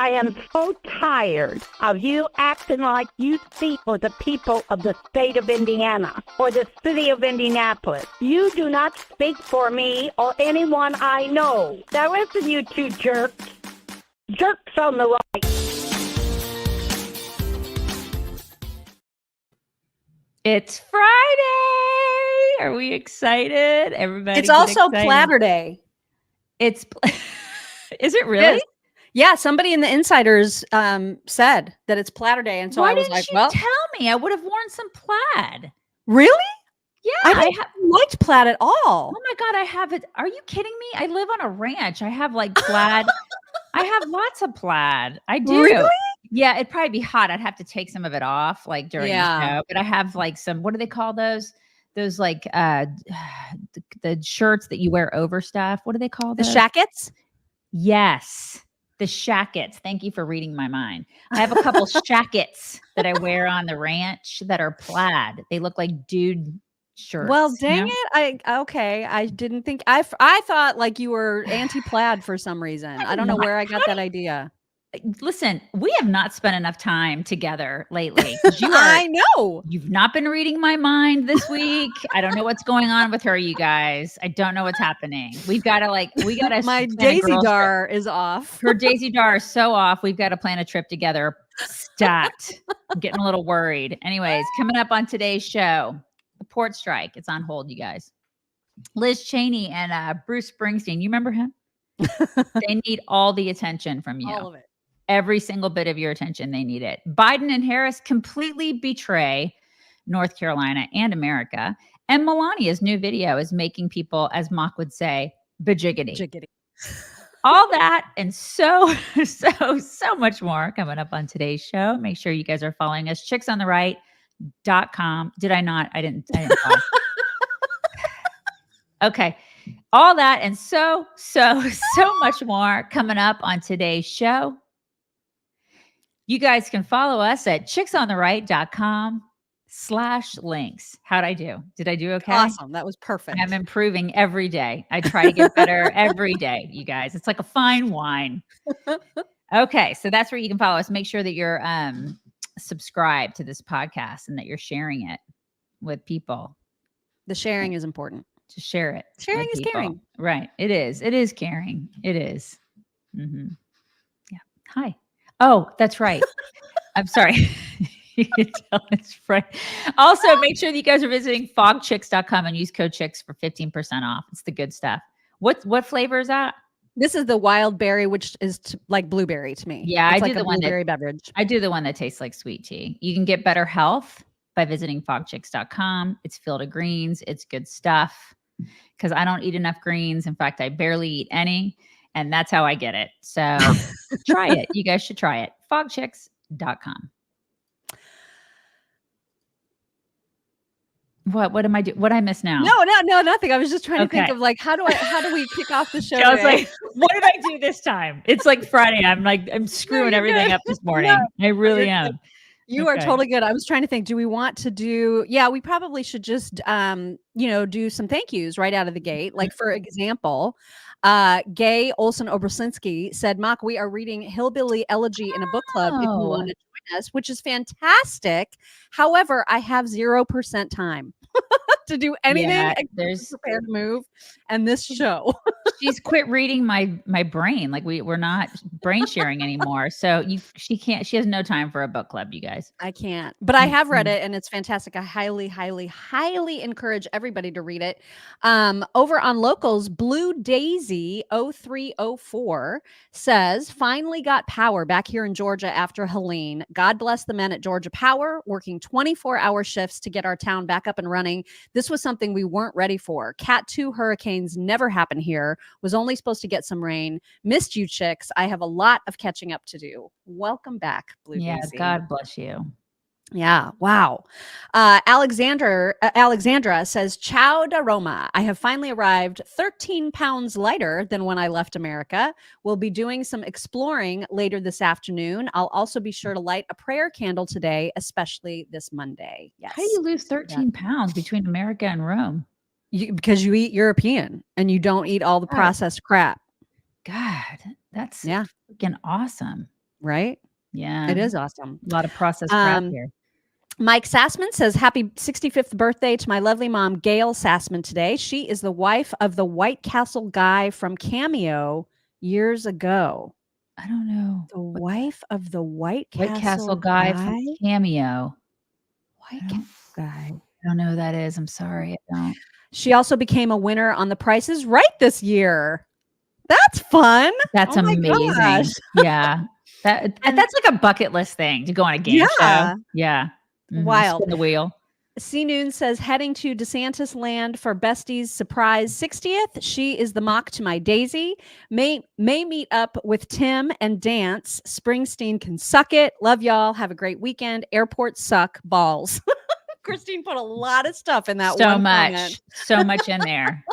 I am so tired of you acting like you speak for the people of the state of Indiana or the city of Indianapolis. You do not speak for me or anyone I know. Now listen, you two jerks. Jerks on the right. It's Friday. Are we excited? Everybody. It's also Platter Day. Is it really? It Yeah, somebody in the insiders said that it's Platter Day, and so I was like, "Well, tell me, I would have worn some plaid." Really? Yeah, I liked plaid at all. Oh my God, I have it. Are you kidding me? I live on a ranch. I have like plaid. I have lots of plaid. I do. Really? Yeah, it'd probably be hot. I'd have to take some of it off like during the show. But I have like some, what do they call those? Those like the shirts that you wear over stuff. What do they call those? The shackets? Yes. The shackets. Thank you for reading my mind. I have a couple shackets that I wear on the ranch that are plaid. They look like dude shirts. Well, dang it. I didn't think I thought like you were anti-plaid for some reason. I don't know where I got that idea. Listen, we have not spent enough time together lately. I know. You've not been reading my mind this week. I don't know what's going on with her, you guys. I don't know what's happening. We gotta my Daisy Dar is off. Her Daisy Dar is so off. We've got to plan a trip together. Stat. I'm getting a little worried. Anyways, coming up on today's show, the port strike. It's on hold, you guys. Liz Cheney and Bruce Springsteen. You remember him? They need all the attention from you. All of it. Every single bit of your attention, they need it. Biden and Harris completely betray North Carolina and America. And Melania's new video is making people, as Mock would say, bajiggity. All that and so much more coming up on today's show. Make sure you guys are following us. chicksontheright.com. Did I not? I didn't Okay. All that and so much more coming up on today's show. You guys can follow us at chicksontheright.com/links. How'd I do? Did I do okay? Awesome. That was perfect. I'm improving every day. I try to get better every day, you guys. It's like a fine wine. Okay. So that's where you can follow us. Make sure that you're subscribed to this podcast and that you're sharing it with people. The sharing is important. To share it. Sharing is caring. Right. It is. It is caring. It is. Mm-hmm. Yeah. Hi. Oh, that's right. I'm sorry. You can tell it's right. Also, make sure that you guys are visiting fogchicks.com and use code chicks for 15% off. It's the good stuff. What flavor is that? This is the wild berry, which is like blueberry to me. Yeah, it's I like do the blueberry beverage. I do the one that tastes like sweet tea. You can get better health by visiting fogchicks.com. It's filled with greens. It's good stuff because I don't eat enough greens. In fact, I barely eat any. And that's how I get it. So try it. You guys should try it. fogchicks.com. What am I doing? What I miss now? No, nothing. I was just trying to think of like, how do we kick off the show? I was like, what did I do this time? It's like Friday. I'm screwing everything up this morning. I really am. You are totally good. I was trying to think, do we want to do, we probably should just, do some thank yous right out of the gate. Like, for example, Gay Olson Obersinski said, Mock, we are reading Hillbilly Elegy in a book club if you want to join us, which is fantastic. However, I have 0% time to do anything except prepare to move and this show. She's quit reading my brain. Like we're not brain sharing anymore. So she has no time for a book club, you guys. I can't, but I have read it and it's fantastic. I highly, highly, highly encourage everybody to read it. Over on Locals, Blue Daisy 0304 says, finally got power back here in Georgia after Helene. God bless the men at Georgia Power, working 24-hour shifts to get our town back up and running. This was something we weren't ready for. Cat 2 hurricanes never happen here. Was only supposed to get some rain. Missed you, chicks. I have a lot of catching up to do. Welcome back, Blue Daisy. God bless you. Yeah. Wow. Alexandra says, Ciao da Roma. I have finally arrived 13 pounds lighter than when I left America. We'll be doing some exploring later this afternoon. I'll also be sure to light a prayer candle today, especially this Monday. Yes. How do you lose 13 pounds between America and Rome? Because you eat European and you don't eat all the processed crap. God, that's freaking awesome. Right? Yeah. It is awesome. A lot of processed crap here. Mike Sassman says, happy 65th birthday to my lovely mom, Gail Sassman, today. She is the wife of the White Castle guy from Cameo years ago. I don't know. The wife of the White Castle guy from Cameo. White Castle guy. I don't know who that is. I'm sorry. I don't. She also became a winner on The Price is Right this year. That's fun. That's amazing. Gosh. Yeah. That's like a bucket list thing to go on a game show. Yeah. Mm-hmm. Wild. Spin the wheel. C Noon says, heading to DeSantis land for Bestie's surprise 60th. She is the mock to my Daisy. May meet up with Tim and dance. Springsteen can suck it. Love y'all. Have a great weekend. Airports suck balls. Christine put a lot of stuff in that one comment. So much in there.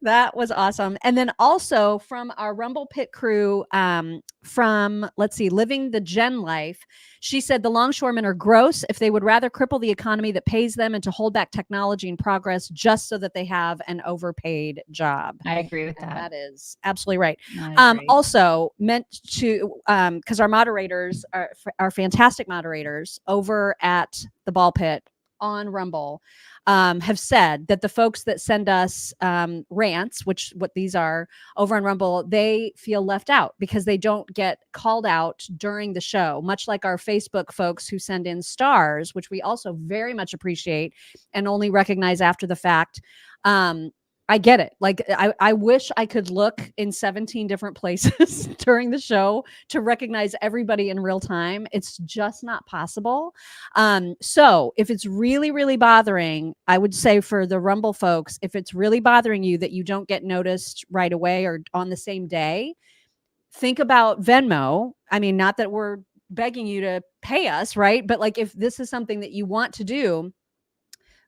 That was awesome. And then also from our Rumble Pit crew, from, let's see, Living the Gen Life, she said the longshoremen are gross if they would rather cripple the economy that pays them and to hold back technology and progress just so that they have an overpaid job. I agree with that. That is absolutely right. Also meant to, because our moderators are fantastic moderators over at the Ball Pit on Rumble, have said that the folks that send us rants, which what these are over on Rumble, they feel left out because they don't get called out during the show, much like our Facebook folks who send in stars, which we also very much appreciate and only recognize after the fact. I get it. Like, I wish I could look in 17 different places during the show to recognize everybody in real time. It's just not possible. So if it's really, really bothering, I would say for the Rumble folks, if it's really bothering you that you don't get noticed right away or on the same day, think about Venmo. I mean, not that we're begging you to pay us, right? But like, if this is something that you want to do,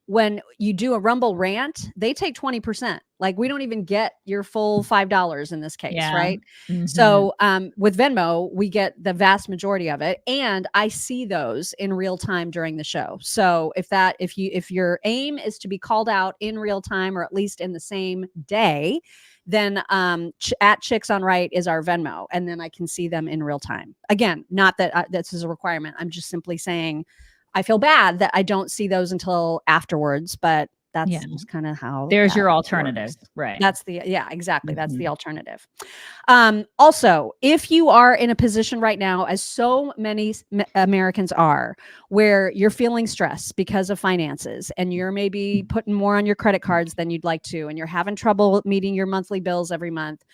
when you do a Rumble rant, they take 20%. Like, we don't even get your full $5 in this case, right? Mm-hmm. So with Venmo, we get the vast majority of it. And I see those in real time during the show. So if your aim is to be called out in real time, or at least in the same day, then at Chicks on Right is our Venmo. And then I can see them in real time. Again, not that this is a requirement. I'm just simply saying, I feel bad that I don't see those until afterwards, but that's just kind of how there's your alternative, works. Right? Exactly. Mm-hmm. That's the alternative. Also, if you are in a position right now, as so many Americans are, where you're feeling stressed because of finances and you're maybe putting more on your credit cards than you'd like to, and you're having trouble meeting your monthly bills every month,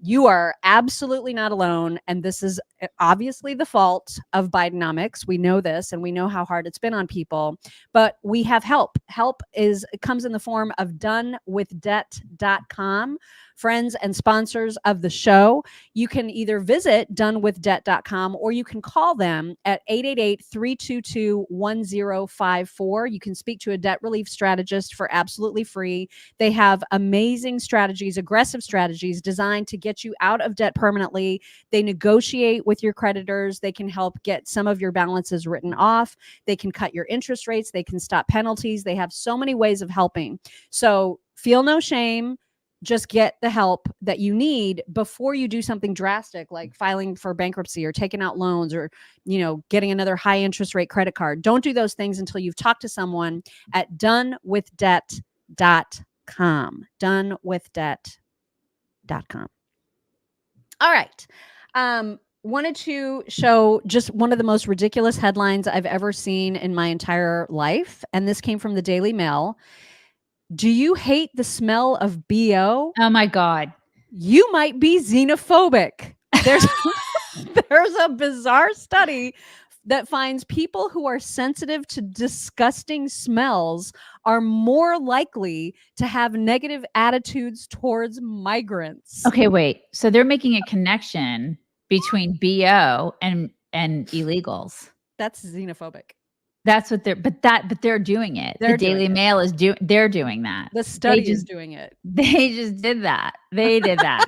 you are absolutely not alone. And this is obviously the fault of Bidenomics. We know this, and we know how hard it's been on people, but we have help. Help comes in the form of donewithdebt.com. Friends and sponsors of the show, you can either visit donewithdebt.com or you can call them at 888-322-1054. You can speak to a debt relief strategist for absolutely free. They have amazing strategies, aggressive strategies designed to get you out of debt permanently. They negotiate with your creditors. They can help get some of your balances written off. They can cut your interest rates. They can stop penalties. They have so many ways of helping. So feel no shame. Just get the help that you need before you do something drastic like filing for bankruptcy or taking out loans or, getting another high interest rate credit card. Don't do those things until you've talked to someone at donewithdebt.com. Donewithdebt.com. All right. Wanted to show just one of the most ridiculous headlines I've ever seen in my entire life. And this came from the Daily Mail. Do you hate the smell of BO? Oh my God. You might be xenophobic. There's a bizarre study that finds people who are sensitive to disgusting smells are more likely to have negative attitudes towards migrants. Okay, wait. So they're making a connection between BO and illegals. That's xenophobic. That's what they're doing it. The Daily Mail is they're doing that. The study is doing it. They just did that. They did that.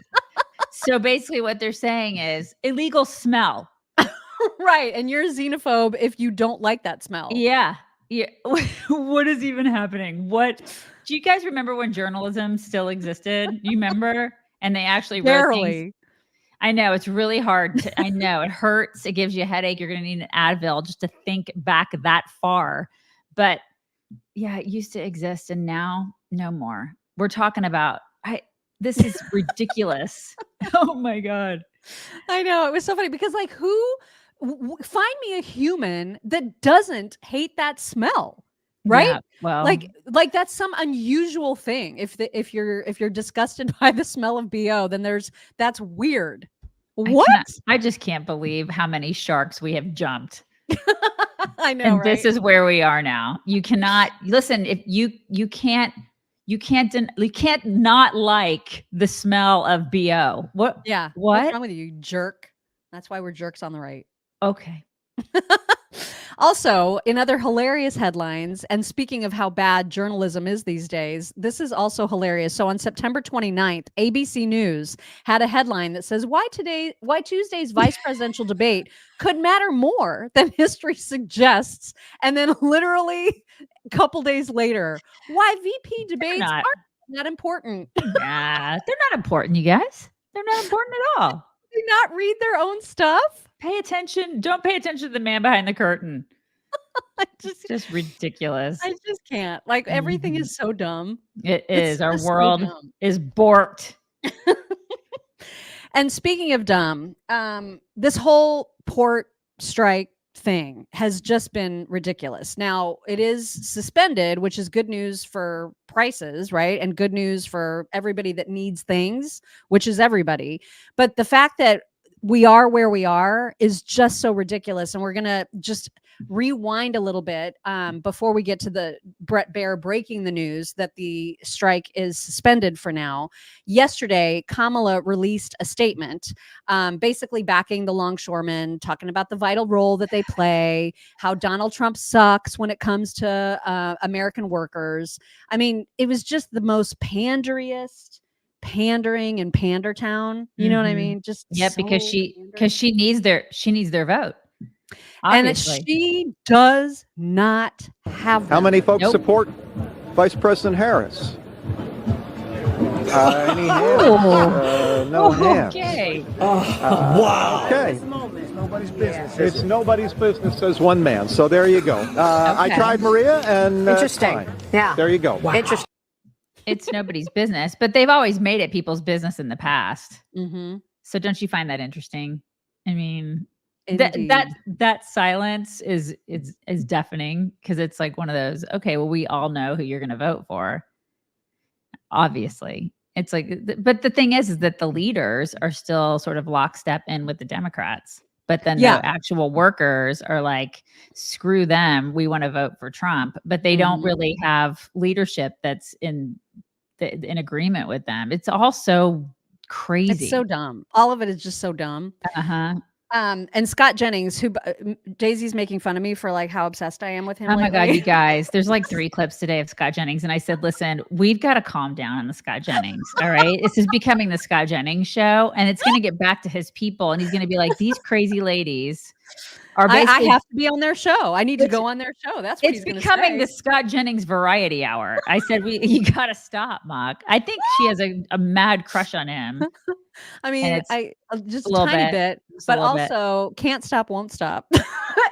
So basically what they're saying is illegal smell. Right. And you're a xenophobe if you don't like that smell. Yeah. Yeah. What is even happening? Do you guys remember when journalism still existed? You remember? And they actually wrote things. I know it's really hard. I know it hurts. It gives you a headache. You're going to need an Advil just to think back that far. But yeah, it used to exist and now no more. We're talking about, this is ridiculous. Oh my God. I know. It was so funny because like find me a human that doesn't hate that smell. Right? Yeah, well, like that's some unusual thing. If you're disgusted by the smell of BO, then that's weird. What? I just can't believe how many sharks we have jumped. I know, and right? This is where we are now. You cannot listen. If you can't not like the smell of BO. What? Yeah. What? What's wrong with you, jerk? That's why we're jerks on the right. Okay. Also, in other hilarious headlines, and speaking of how bad journalism is these days, this is also hilarious. So on September 29th, ABC News had a headline that says, why Tuesday's vice presidential debate could matter more than history suggests. And then literally a couple days later, why VP debates aren't that important. Yeah, they're not important, you guys. They're not important at all. Do not read their own stuff. Pay attention. Don't pay attention to the man behind the curtain. It's just ridiculous. I just can't. Like everything is so dumb. It is. Our world is borked. And speaking of dumb, this whole port strike thing has just been ridiculous. Now it is suspended, which is good news for prices, right? And good news for everybody that needs things, which is everybody. But the fact that we are where we are is just so ridiculous. And we're going to just rewind a little bit before we get to the Bret Baier breaking the news that the strike is suspended for now. Yesterday, Kamala released a statement basically backing the Longshoremen, talking about the vital role that they play, how Donald Trump sucks when it comes to American workers. I mean, it was just the most pandering and pander town. You know what I mean? Just because she needs their vote. Obviously. And she does not have How many folks support Vice President Harris? Any hands? No hands. Okay. Wow. Okay. It's nobody's business. It's nobody's business, says one man. So there you go. I tried Maria, and interesting. Fine. Yeah. There you go. Wow. Interesting. It's nobody's business, but they've always made it people's business in the past. Mm-hmm. So don't you find that interesting? I mean, that silence is deafening because it's like one of those, okay, well, we all know who you're going to vote for. Obviously. It's like, but the thing is that the leaders are still sort of lockstep in with the Democrats. But then the actual workers are like, screw them. We want to vote for Trump. But they don't really have leadership that's in agreement with them. It's all so crazy. It's so dumb. All of it is just so dumb. Uh-huh. And Scott Jennings, who Daisy's making fun of me for like how obsessed I am with him. Oh my lately. God, you guys, there's like 3 clips today of Scott Jennings. And I said, listen, we've got to calm down on the Scott Jennings. All right. This is becoming the Scott Jennings show. And it's going to get back to his people. And he's going to be like, these crazy ladies are basically. I have to be on their show. I need to go on their show. That's what he's becoming say. The Scott Jennings variety hour. I said, you got to stop, Mock. I think she has a mad crush on him. I mean, I just a tiny bit, but also can't stop, won't stop.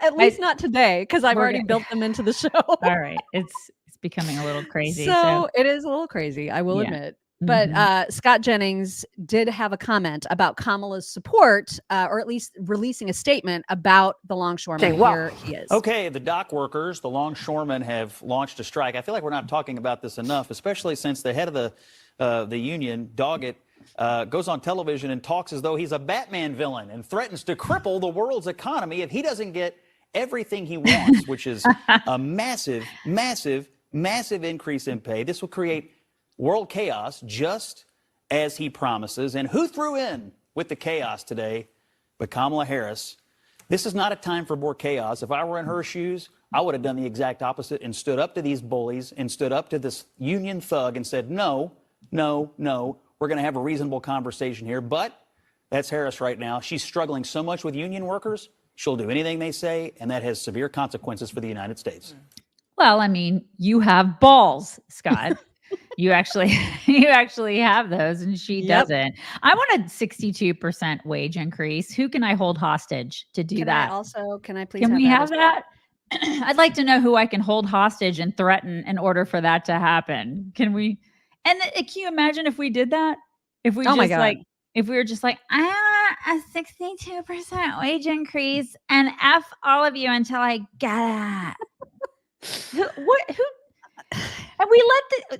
At least not today, because I've already built them into the show. All right, it's becoming a little crazy. So it is a little crazy, I will admit. But Scott Jennings did have a comment about Kamala's support, or at least releasing a statement about the Longshoremen. Here he is. Okay, the dock workers, the Longshoremen, have launched a strike. I feel like we're not talking about this enough, especially since the head of the union, Doggett, goes on television and talks as though he's a Batman villain and threatens to cripple the world's economy if he doesn't get everything he wants, which is a massive, massive, massive increase in pay. This will create world chaos, just as he promises. And who threw in with the chaos today but Kamala Harris? This is not a time for more chaos. If I were in her shoes, I would have done the exact opposite and stood up to these bullies and stood up to this union thug and said, no, no, no, we're going to have a reasonable conversation here. But that's Harris right now. She's struggling so much with union workers, she'll do anything they say, and that has severe consequences for the United States. Well, I mean, you have balls, Scott. You actually have those, and she doesn't. I want a 62% wage increase. Who can I hold hostage to do that? Can I please Can we have as well? that? I'd like to know who I can hold hostage and threaten in order for that to happen. Can we? And can you imagine if we did that? If we my God. if we were just like, I want a 62% wage increase and F all of you until I get it. Who? And we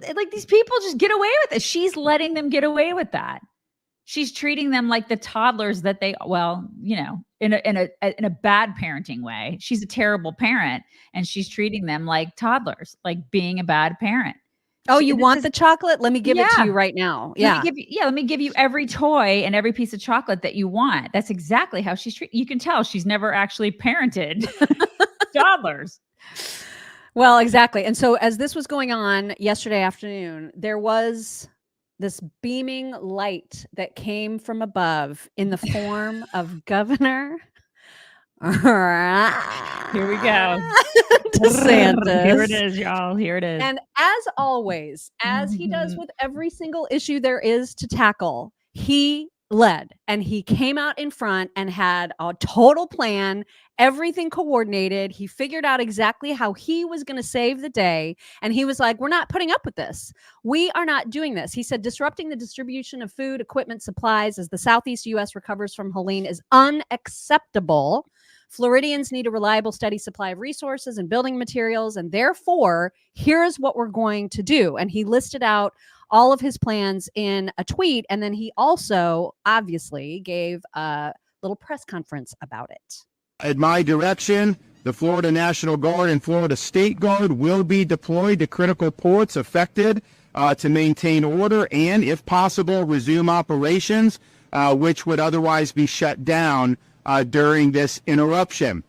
let these people just get away with it. She's letting them get away with that. She's treating them like the toddlers that they, in a bad parenting way. She's a terrible parent, and she's treating them like toddlers, like being a bad parent. Oh, you want the chocolate? Let me give it to you right now. Let me give you every toy and every piece of chocolate that you want. That's exactly how she's treated. You can tell she's never actually parented toddlers. Well, exactly. And so as this was going on yesterday afternoon, there was this beaming light that came from above in the form of Governor Here we go. DeSantis. Here it is, y'all. Here it is. And as always, as he does with every single issue there is to tackle, he led and he came out in front and had a total plan, everything coordinated. He figured out exactly how he was going to save the day. And he was like, we're not putting up with this. We are not doing this. He said, disrupting the distribution of food, equipment, supplies as the Southeast U.S. recovers from Helene is unacceptable. Floridians need a reliable, steady supply of resources and building materials. And therefore, here's what we're going to do. And he listed out all of his plans in a tweet. And then he also obviously gave a little press conference about it. At my direction, the Florida National Guard and Florida State Guard will be deployed to critical ports affected to maintain order and, if possible, resume operations, which would otherwise be shut down during this interruption.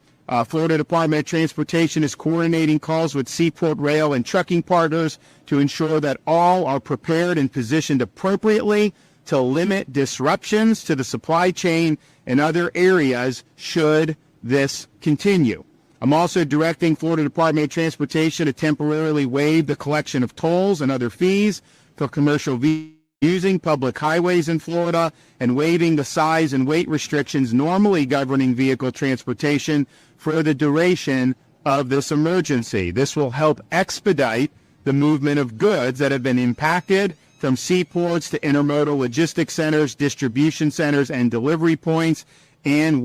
Florida Department of Transportation is coordinating calls with seaport, rail, and trucking partners to ensure that all are prepared and positioned appropriately to limit disruptions to the supply chain and other areas should this continue. I'm also directing Florida Department of Transportation to temporarily waive the collection of tolls and other fees for commercial vehicles using public highways in Florida and waiving the size and weight restrictions normally governing vehicle transportation for the duration of this emergency. This will help expedite the movement of goods that have been impacted from seaports to intermodal logistics centers, distribution centers, and delivery points, and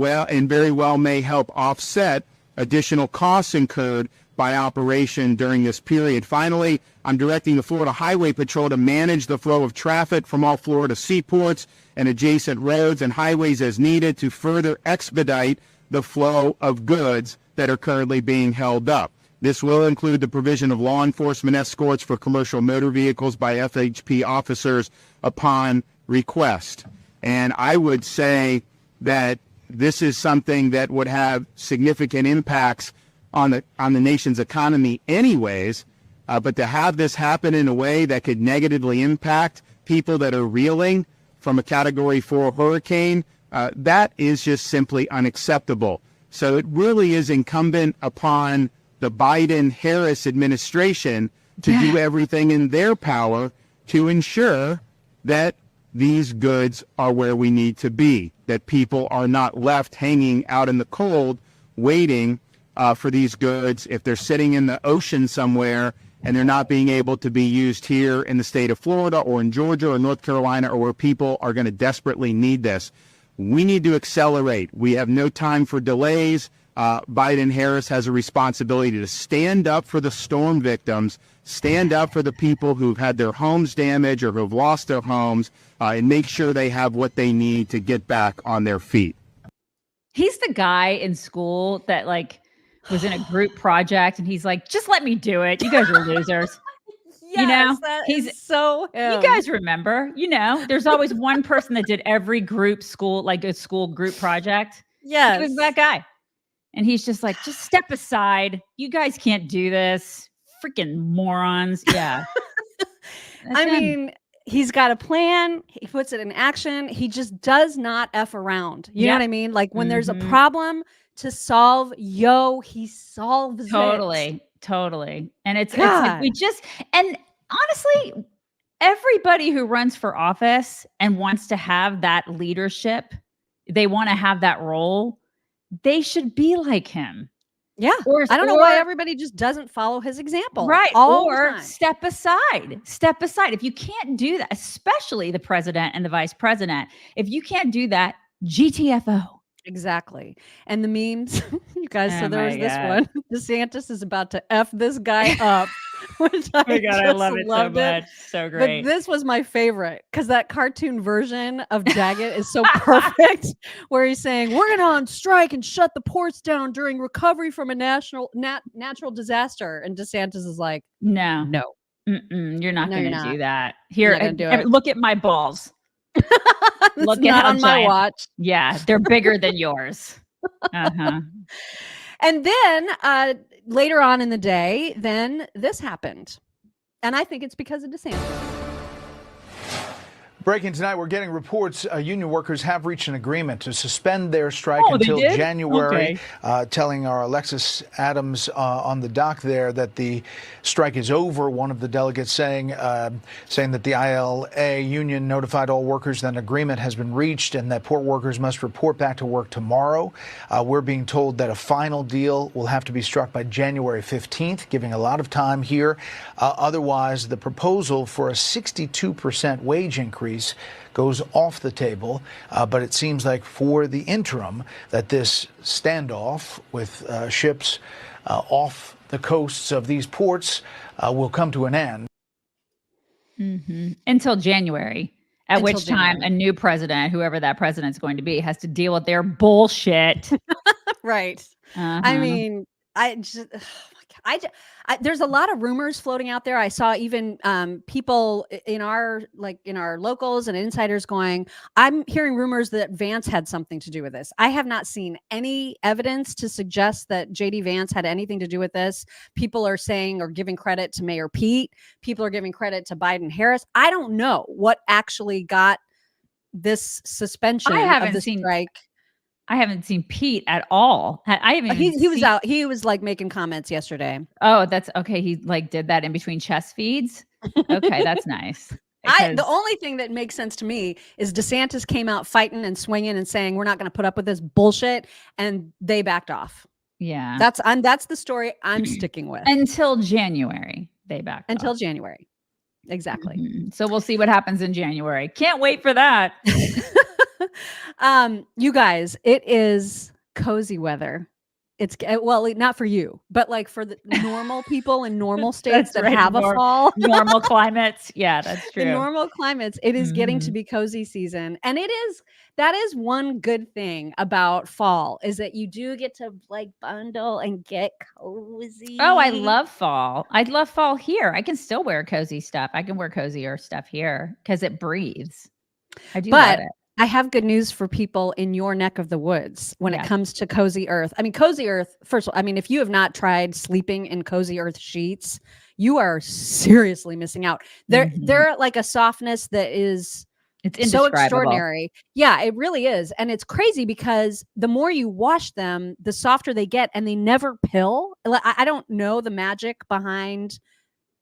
very well may help offset additional costs incurred by operation during this period. Finally, I'm directing the Florida Highway Patrol to manage the flow of traffic from all Florida seaports and adjacent roads and highways as needed to further expedite the flow of goods that are currently being held up. This will include the provision of law enforcement escorts for commercial motor vehicles by FHP officers upon request. And I would say that this is something that would have significant impacts on the nation's economy anyways, but to have this happen in a way that could negatively impact people that are reeling from a Category 4 hurricane, that is just simply unacceptable. So it really is incumbent upon the Biden-Harris administration to do everything in their power to ensure that these goods are where we need to be, that people are not left hanging out in the cold waiting for these goods if they're sitting in the ocean somewhere and they're not being able to be used here in the state of Florida or in Georgia or North Carolina or where people are going to desperately need this. We need to accelerate. We have no time for delays. Biden-Harris has a responsibility to stand up for the storm victims, stand up for the people who've had their homes damaged or who've lost their homes, and make sure they have what they need to get back on their feet. He's the guy in school that was in a group project and he's like, just let me do it. You guys are losers. Yes, he's so him. You guys remember, there's always one person that did every group school group project. Yes. He was that guy. And he's just like, just step aside. You guys can't do this. Freaking morons. Yeah. I mean, he's got a plan. He puts it in action. He just does not F around. You know what I mean? Like when there's a problem to solve, he solves it. Totally. And it's we just, and honestly, everybody who runs for office and wants to have that leadership, they want to have that role, they should be like him. Yeah. I don't know why everybody just doesn't follow his example. Right. All or the time. step aside. Step aside. If you can't do that, especially the president and the vice president, if you can't do that, GTFO. Exactly. And the memes, you guys, so there was this one. DeSantis is about to F this guy up. Which I love it so much. So great. But this was my favorite because that cartoon version of Daggett is so perfect, where he's saying, we're going to on strike and shut the ports down during recovery from a natural disaster. And DeSantis is like, no. You're not going to do that. Here, look at my balls. Look at on my watch. Yeah, they're bigger than yours. And then later on in the day, then this happened. And I think it's because of DeSantis. Breaking tonight, we're getting reports union workers have reached an agreement to suspend their strike until January, telling our Alexis Adams on the dock there that the strike is over. One of the delegates saying that the ILA union notified all workers that an agreement has been reached and that port workers must report back to work tomorrow. We're being told that a final deal will have to be struck by January 15th, giving a lot of time here. Otherwise, the proposal for a 62% wage increase goes off the table, but it seems like for the interim that this standoff with ships off the coasts of these ports will come to an end. Until January, at which time a new president, whoever that president's going to be, has to deal with their bullshit. Right. I mean, there's a lot of rumors floating out there. I saw even people in our locals and insiders going, I'm hearing rumors that Vance had something to do with this. I have not seen any evidence to suggest that JD Vance had anything to do with this. People are saying or giving credit to Mayor Pete. People are giving credit to Biden Harris. I don't know what actually got this suspension of the strike. I haven't seen Pete at all. I haven't. He was out. He was like making comments yesterday. Oh, that's okay. He like did that in between chest feeds. Okay, that's nice. The only thing that makes sense to me is DeSantis came out fighting and swinging and saying we're not going to put up with this bullshit, and they backed off. Yeah, that's the story I'm sticking with until January. They backed until off. January. Exactly. So we'll see what happens in January. Can't wait for that. You guys, it is cozy weather. It's not for you, but like for the normal people in normal states that have a fall, normal climates. Yeah, that's true. In normal climates, it is getting to be cozy season. And that is one good thing about fall is that you do get to like bundle and get cozy. Oh, I love fall. I love fall here. I can still wear cozy stuff. I can wear cozier stuff here because it breathes. I do love it. I have good news for people in your neck of the woods when it comes to Cozy Earth. I mean, Cozy Earth, first of all, if you have not tried sleeping in Cozy Earth sheets, you are seriously missing out. They're like a softness that is so extraordinary. Yeah, it really is. And it's crazy because the more you wash them, the softer they get and they never pill. I don't know the magic behind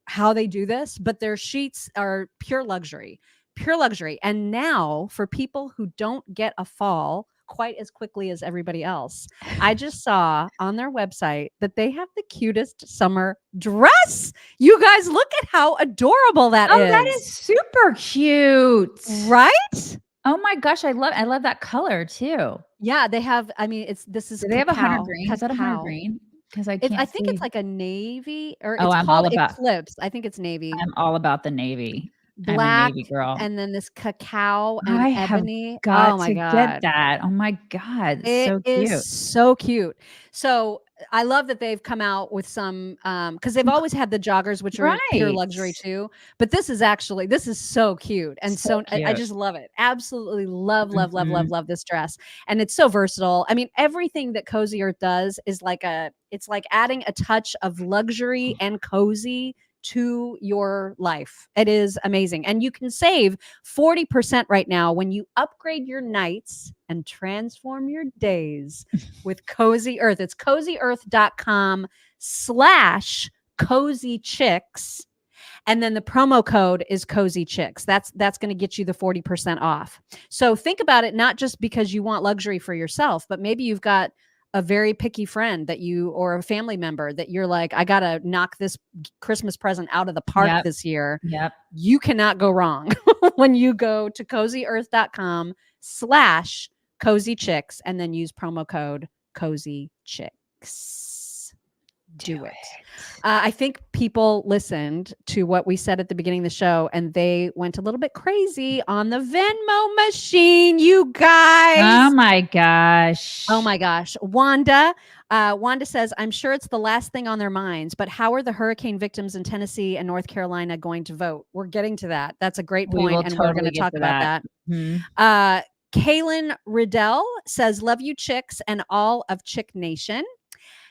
how they do this, but their sheets are pure luxury. Pure luxury. And now for people who don't get a fall quite as quickly as everybody else, I just saw on their website that they have the cutest summer dress. You guys, look at how adorable that is. Oh, that is super cute. Right? Oh my gosh, I love that color too. Yeah, they have, this is, do they have a hunter green? Has that a hunter green? Because I think it's like a navy or it's I'm called all about Eclipse. I think it's navy. I'm all about the navy. Black, I'm a navy girl. And then this cacao and ebony. Got to get that. Oh my God. It's so cute. It is so cute. So I love that they've come out with some, because they've always had the joggers, which are pure luxury too. But this is so cute. And so I just love it. Absolutely love this dress. And it's so versatile. Everything that Cozy Earth does is it's like adding a touch of luxury and cozy to your life. It is amazing. And you can save 40% right now when you upgrade your nights and transform your days with Cozy Earth. It's cozyearth.com/cozychicks. And then the promo code is Cozy Chicks. That's going to get you the 40% off. So think about it, not just because you want luxury for yourself, but maybe you've got a very picky friend or a family member that you're like, I got to knock this Christmas present out of the park this year. Yep. You cannot go wrong when you go to cozyearth.com/Cozy Chicks and then use promo code Cozy Chicks. Do it. I think people listened to what we said at the beginning of the show and they went a little bit crazy on the Venmo machine, you guys. Oh my gosh. Oh my gosh. Wanda says, I'm sure it's the last thing on their minds, but how are the hurricane victims in Tennessee and North Carolina going to vote? We're getting to that. That's a great point, and we're going to talk about that. Mm-hmm. Kaylin Riddell says, love you, chicks, and all of Chick Nation.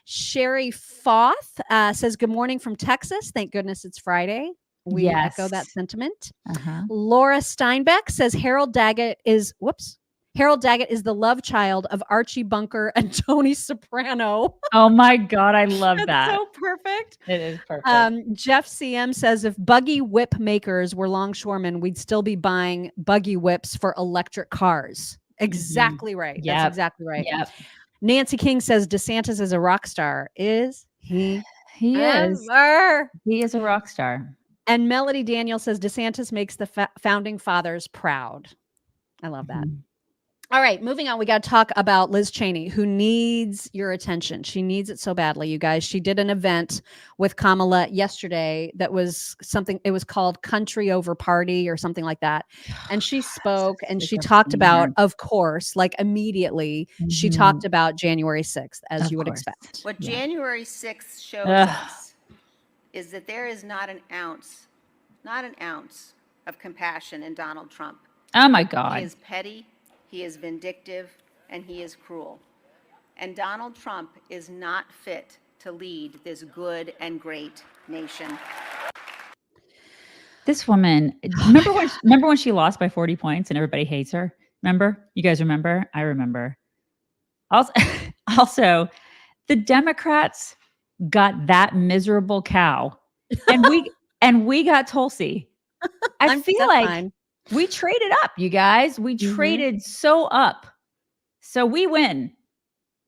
Sherry Foth says, good morning from Texas. Thank goodness it's Friday. We echo that sentiment. Laura Steinbeck says, Harold Daggett is the love child of Archie Bunker and Tony Soprano. Oh my God, I love that. So perfect. It is perfect. Jeff CM says, if buggy whip makers were longshoremen, we'd still be buying buggy whips for electric cars. Exactly right. Yep. That's exactly right. Yep. Nancy King says, DeSantis is a rock star. Is he? He is. Ever? He is a rock star. And Melody Daniel says, DeSantis makes the founding fathers proud. I love that. All right, moving on. We got to talk about Liz Cheney, who needs your attention. She needs it so badly, you guys. She did an event with Kamala yesterday that was something, it was called Country Over Party or something like that. And she spoke and she talked about, of course, like immediately, she talked about January 6th, as you would expect. What January 6th shows us is that there is not an ounce of compassion in Donald Trump. Oh my God. He is petty. He is vindictive, and he is cruel. And Donald Trump is not fit to lead this good and great nation. This woman, remember when she lost by 40 points and everybody hates her? Remember? You guys remember? I remember. Also, the Democrats got that miserable cow, and we got Tulsi. I feel like fine. We traded up, you guys. We traded so up. So we win.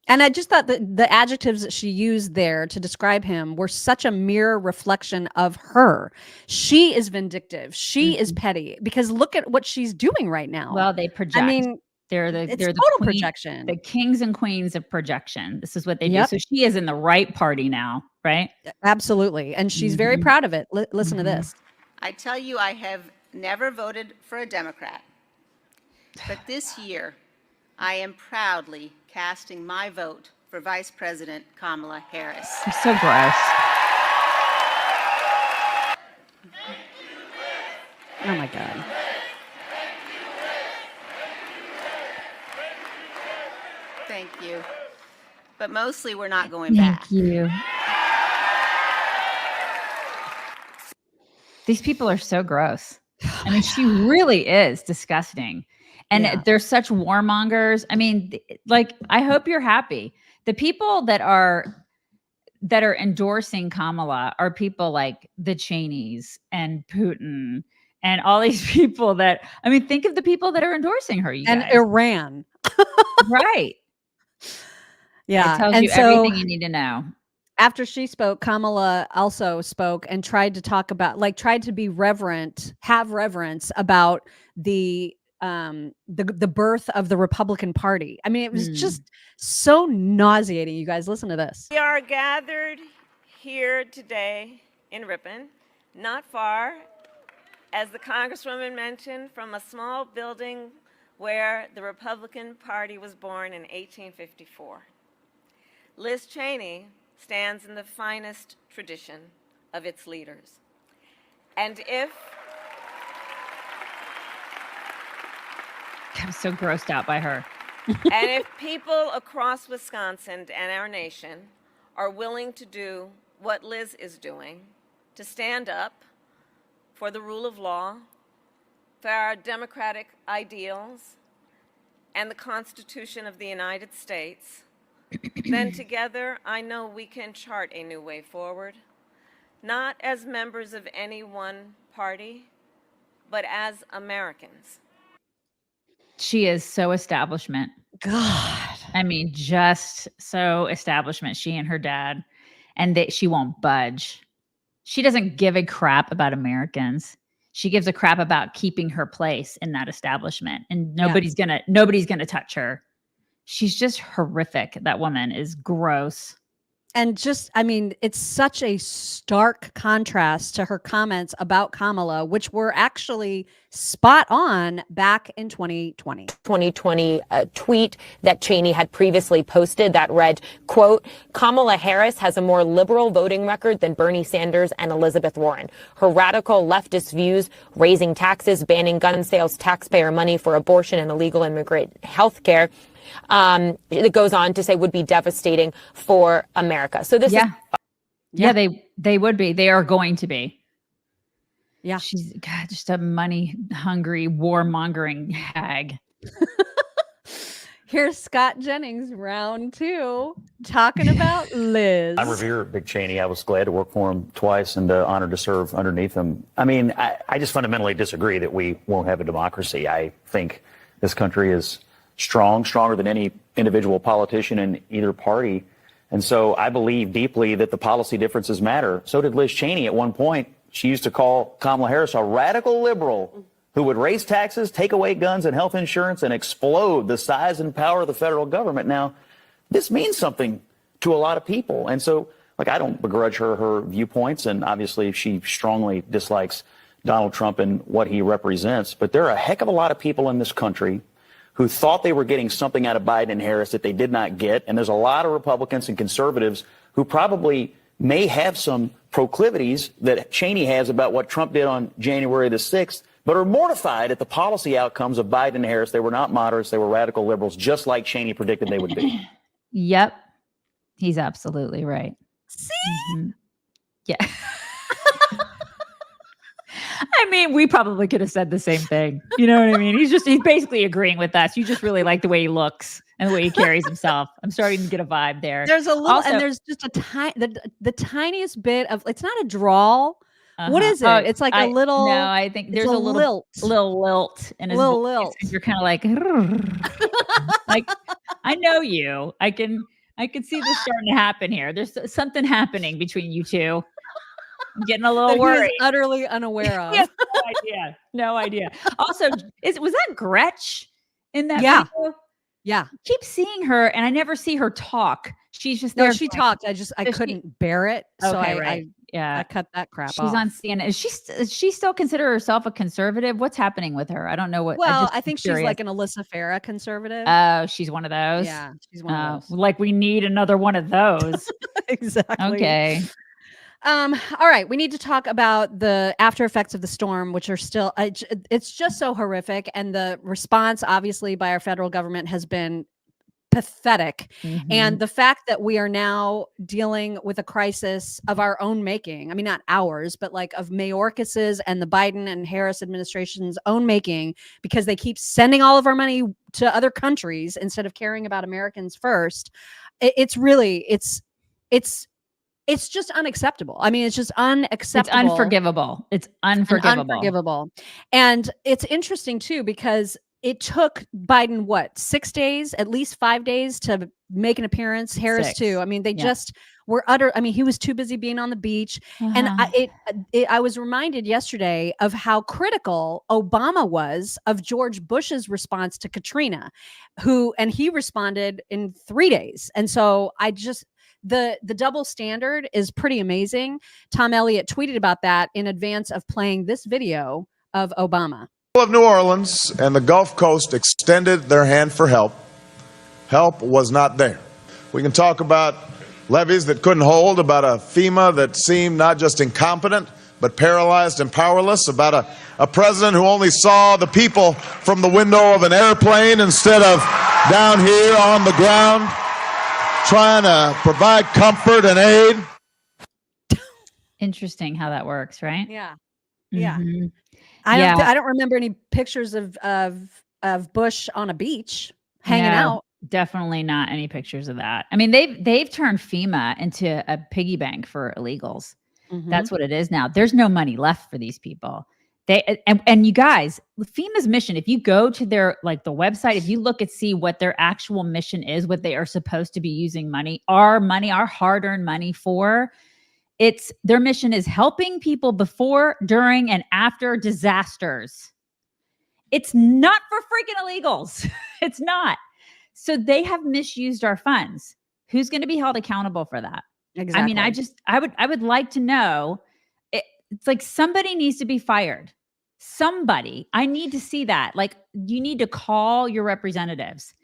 And I just thought that the adjectives that she used there to describe him were such a mirror reflection of her. She is vindictive. She is petty, because look at what she's doing right now. Well, they project. I mean, they're the total projection. The kings and queens of projection. This is what they do. So she is in the right party now, right? Absolutely. And she's very proud of it. Listen to this. I tell you, I have never voted for a Democrat, but this year I am proudly casting my vote for Vice President Kamala Harris. It's so gross. Oh my God. Thank you. But mostly we're not going back. Thank you. These people are so gross. I mean, she really is disgusting. And they're such warmongers. I mean, like, I hope you're happy. The people that are endorsing Kamala are people like the Cheneys and Putin and all these people that, I mean, think of the people that are endorsing her. You and guys. Iran. Right. Yeah. It tells and you everything you need to know. After she spoke, Kamala also spoke and tried to talk about, like, tried to be have reverence about the birth of the Republican Party. I mean, it was just so nauseating. You guys, listen to this. We are gathered here today in Ripon, not far, as the Congresswoman mentioned, from a small building where the Republican Party was born in 1854. Liz Cheney stands in the finest tradition of its leaders. And I'm so grossed out by her. and if people across Wisconsin and our nation are willing to do what Liz is doing, to stand up for the rule of law, for our democratic ideals, and the Constitution of the United States, then together I know we can chart a new way forward. not as members of any one party, but as Americans. She is so establishment. God. I mean, just so establishment, she and her dad, and she won't budge. She doesn't give a crap about Americans. She gives a crap about keeping her place in that establishment, and nobody's gonna touch her. She's just horrific. That woman is gross. And just, I mean, it's such a stark contrast to her comments about Kamala, which were actually spot on back in 2020. 2020 tweet that Cheney had previously posted that read, quote, Kamala Harris has a more liberal voting record than Bernie Sanders and Elizabeth Warren. Her radical leftist views, raising taxes, banning gun sales, taxpayer money for abortion and illegal immigrant health care, it goes on to say would be devastating for America. So this is they would be. They are going to be. Yeah. She's just a money hungry, warmongering hag. Here's Scott Jennings, round 2, talking about Liz. I revere Big Cheney. I was glad to work for him twice and honored to serve underneath him. I mean, I just fundamentally disagree that we won't have a democracy. I think this country is stronger than any individual politician in either party. And so I believe deeply that the policy differences matter. So did Liz Cheney at one point. She used to call Kamala Harris a radical liberal who would raise taxes, take away guns and health insurance, and explode the size and power of the federal government. Now, this means something to a lot of people. And so, I don't begrudge her viewpoints. And obviously, she strongly dislikes Donald Trump and what he represents. But there are a heck of a lot of people in this country who thought they were getting something out of Biden and Harris that they did not get. And there's a lot of Republicans and conservatives who probably may have some proclivities that Cheney has about what Trump did on January the 6th, but are mortified at the policy outcomes of Biden and Harris. They were not moderates. They were radical liberals, just like Cheney predicted they would be. Yep. He's absolutely right. See? Mm-hmm. Yeah. I mean, we probably could have said the same thing. You know what I mean? He's basically agreeing with us. You just really like the way he looks and the way he carries himself. I'm starting to get a vibe there. There's a little, and there's just a tiny, the tiniest bit of, it's not a drawl. What is it? It's like a little. No, I think there's a little lilt in his little voice. lilt. You're kind of like, like, I know you. I can see this starting to happen here. There's something happening between you two. I'm getting a little worried. He's utterly unaware of. Yes, no idea. Also, was that Gretch in that video? Yeah. I keep seeing her, and I never see her talk. She's just there. No, she talked. I couldn't bear it, so I cut that crap She's off. on CNN. Is she still consider herself a conservative? What's happening with her? I don't know what. Well, I think she's like an Alyssa Farah conservative. Oh, she's one of those. Yeah, she's one of those. Like we need another one of those. Exactly. Okay. All right, we need to talk about the after effects of the storm, which are still, it's just so horrific. And the response, obviously, by our federal government has been pathetic. Mm-hmm. And the fact that we are now dealing with a crisis of our own making, I mean, not ours, but like of Mayorkas's and the Biden and Harris administration's own making, because they keep sending all of our money to other countries instead of caring about Americans first. It's just unacceptable. I mean, it's just unacceptable. It's unforgivable. It's unforgivable. And it's interesting too, because it took Biden, what, 6 days, at least 5 days to make an appearance. Harris too. I mean, they just were he was too busy being on the beach. And I was reminded yesterday of how critical Obama was of George Bush's response to Katrina, and he responded in 3 days. And so the double standard is pretty amazing. Tom Elliott tweeted about that in advance of playing this video of Obama. Of New Orleans and the Gulf Coast extended their hand for help. Help was not there. We can talk about levees that couldn't hold, about a FEMA that seemed not just incompetent, but paralyzed and powerless, about a president who only saw the people from the window of an airplane instead of down here on the ground, trying to provide comfort and aid. Interesting how that works, right? Yeah. Mm-hmm. Yeah. I don't remember any pictures of Bush on a beach hanging out. Definitely not any pictures of that. I mean, they've turned FEMA into a piggy bank for illegals. That's what it is now. There's no money left for these people. And you guys, FEMA's mission, if you go to their, like the website, if you look and see what their actual mission is, what they are supposed to be using our hard-earned money for, their mission is helping people before, during, and after disasters. It's not for freaking illegals. It's not. So they have misused our funds. Who's going to be held accountable for that? Exactly. I mean, I would like to know. It's like somebody needs to be fired. Somebody. I need to see that. Like, you need to call your representatives.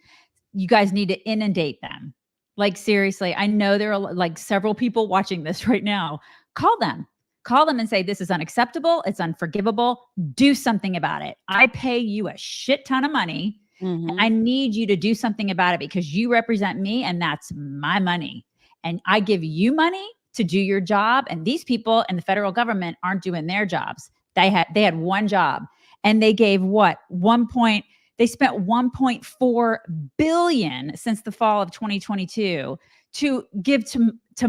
You guys need to inundate them. Like, seriously, I know there are like several people watching this right now. Call them and say, this is unacceptable. It's unforgivable. Do something about it. I pay you a shit ton of money. And I need you to do something about it because you represent me and that's my money. And I give you money to do your job. And these people in the federal government aren't doing their jobs. They had one job and they gave they spent $1.4 billion since the fall of 2022 to give to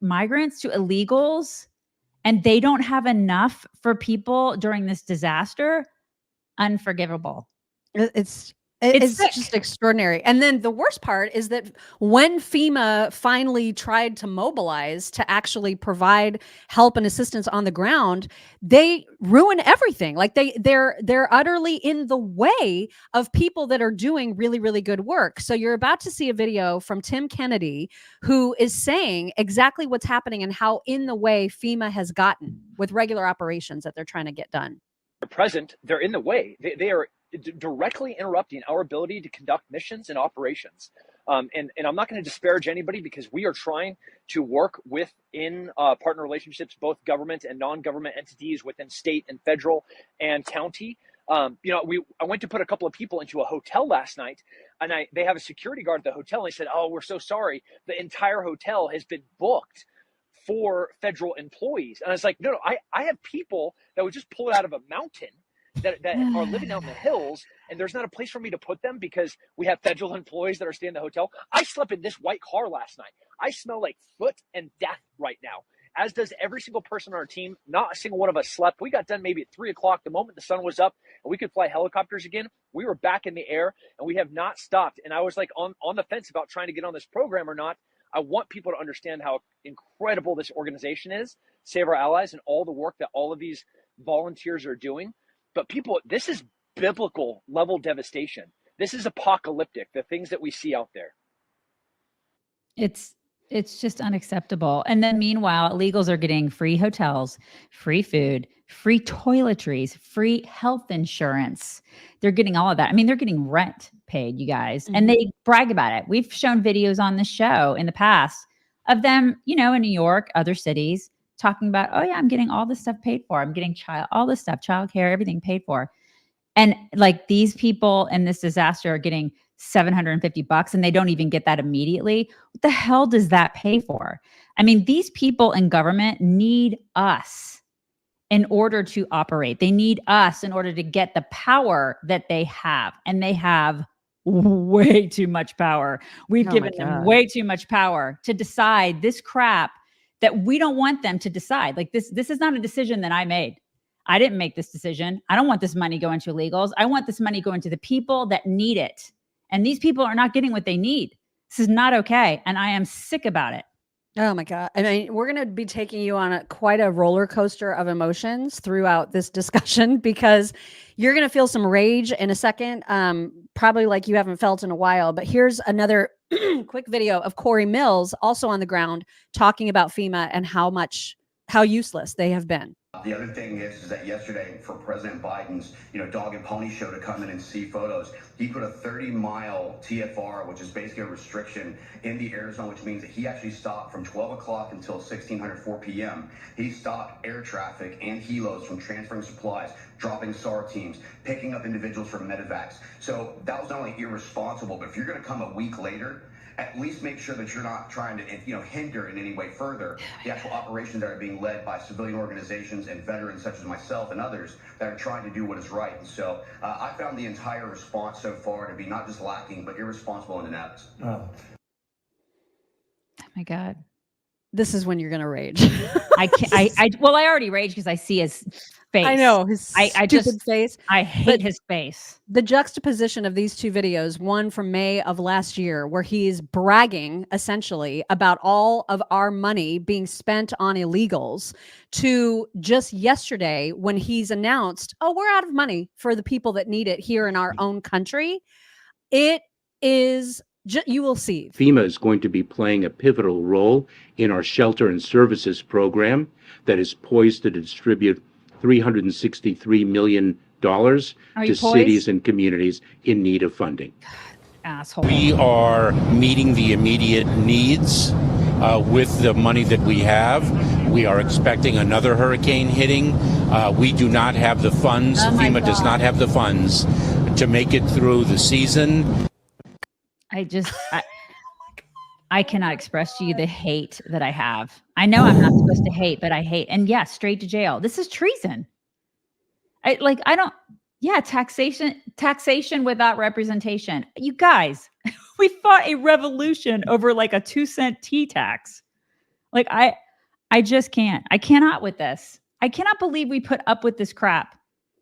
migrants, to illegals, and they don't have enough for people during this disaster. Unforgivable. It's just extraordinary. And then the worst part is that when FEMA finally tried to mobilize to actually provide help and assistance on the ground, they ruin everything. Like they're utterly in the way of people that are doing really, really good work. So you're about to see a video from Tim Kennedy, who is saying exactly what's happening and how in the way FEMA has gotten with regular operations that they're trying to get done. Present, they're in the way. They are directly interrupting our ability to conduct missions and operations. And I'm not going to disparage anybody because we are trying to work within partner relationships, both government and non-government entities within state and federal and county. I went to put a couple of people into a hotel last night, and they have a security guard at the hotel. And they said, "Oh, we're so sorry. The entire hotel has been booked for federal employees." And I was like, no, I have people that would just pull it out of a mountain that are living out in the hills, and there's not a place for me to put them because we have federal employees that are staying in the hotel. I slept in this white car last night. I smell like foot and death right now, as does every single person on our team. Not a single one of us slept. We got done maybe at 3 o'clock. The moment the sun was up and we could fly helicopters again, we were back in the air, and we have not stopped. And I was like on the fence about trying to get on this program or not. I want people to understand how incredible this organization is, Save Our Allies, and all the work that all of these volunteers are doing. But people, this is biblical level devastation. This is apocalyptic, the things that we see out there. It's just unacceptable. And then meanwhile, illegals are getting free hotels, free food, free toiletries, free health insurance. They're getting all of that. I mean, they're getting rent paid, you guys, and they brag about it. We've shown videos on the show in the past of them, in New York, other cities, talking about, oh yeah, I'm getting all this stuff paid for. I'm getting all this stuff, childcare, everything paid for. And like these people in this disaster are getting $750 and they don't even get that immediately. What the hell does that pay for? I mean, these people in government need us in order to operate. They need us in order to get the power that they have. And they have way too much power. We've given them way too much power to decide this crap that we don't want them to decide. Like this is not a decision that I made. I didn't make this decision. I don't want this money going to illegals. I want this money going to the people that need it. And these people are not getting what they need. This is not okay. And I am sick about it. Oh my God. I mean, we're going to be taking you on quite a roller coaster of emotions throughout this discussion because you're going to feel some rage in a second, probably like you haven't felt in a while. But here's another quick video of Corey Mills, also on the ground, talking about FEMA and how useless they have been. The other thing is that yesterday for President Biden's, dog and pony show to come in and see photos, he put a 30-mile TFR, which is basically a restriction in the air zone, which means that he actually stopped from 12 o'clock until 4 p.m. He stopped air traffic and helos from transferring supplies, dropping SAR teams, picking up individuals from medevacs. So that was not only irresponsible, but if you're going to come a week later, at least make sure that you're not trying to, hinder in any way further the actual operations that are being led by civilian organizations and veterans such as myself and others that are trying to do what is right. And so I found the entire response so far to be not just lacking, but irresponsible and inept. Oh my God. This is when you're going to rage. I can't. Well, I already rage because I see his face. I know his stupid face. I hate his face. The juxtaposition of these two videos, one from May of last year, where he's bragging essentially about all of our money being spent on illegals, to just yesterday when he's announced, oh, we're out of money for the people that need it here in our own country. It is, you will see. FEMA is going to be playing a pivotal role in our shelter and services program that is poised to distribute $363 million to cities and communities in need of funding. Asshole. We are meeting the immediate needs with the money that we have. We are expecting another hurricane hitting. We do not have the funds. FEMA does not have the funds to make it through the season. I cannot express to you the hate that I have. I know I'm not supposed to hate, but I hate. And yeah, straight to jail. This is treason. Taxation without representation. You guys, we fought a revolution over like a 2-cent tea tax. Like I just can't. I cannot with this. I cannot believe we put up with this crap.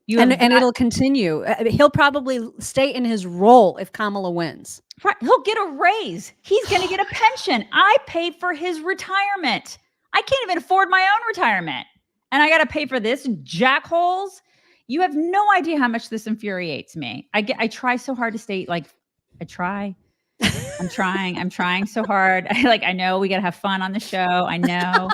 And it'll continue. He'll probably stay in his role if Kamala wins. Right. He'll get a raise. He's going to get a pension. I paid for his retirement. I can't even afford my own retirement. And I got to pay for this jackholes. You have no idea how much this infuriates me. I try so hard to stay I'm trying so hard. I know we got to have fun on the show. I know.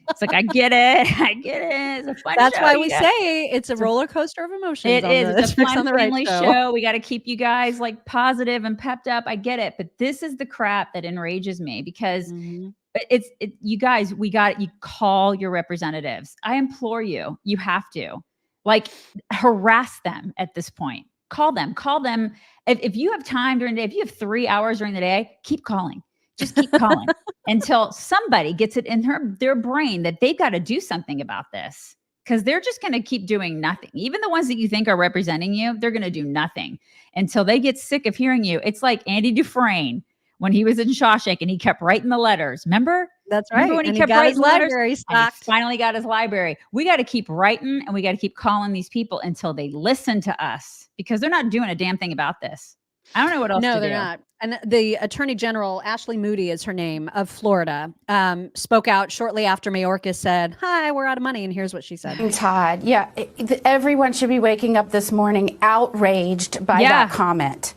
It's like, I get it. It's a fun That's show. why we say it's a roller coaster of emotions. It is. It's a fun family show. show. We got to keep you guys like positive and pepped up. I get it. But this is the crap that enrages me because you guys, you call your representatives. I implore you. You have to harass them at this point. Call them. If you have time during the day, if you have 3 hours during the day, keep calling. Just keep calling until somebody gets it in their brain that they've got to do something about this, because they're just going to keep doing nothing. Even the ones that you think are representing you, they're going to do nothing until they get sick of hearing you. It's like Andy Dufresne when he was in Shawshank and he kept writing the letters. Remember? That's right. Remember when he kept writing letters? And he finally got his library. We got to keep writing and we got to keep calling these people until they listen to us, because they're not doing a damn thing about this. I don't know what else to do. No, they're not. And the Attorney General, Ashley Moody is her name, of Florida, spoke out shortly after Mayorkas said, hi, we're out of money. And here's what she said. Todd, everyone should be waking up this morning outraged by that comment.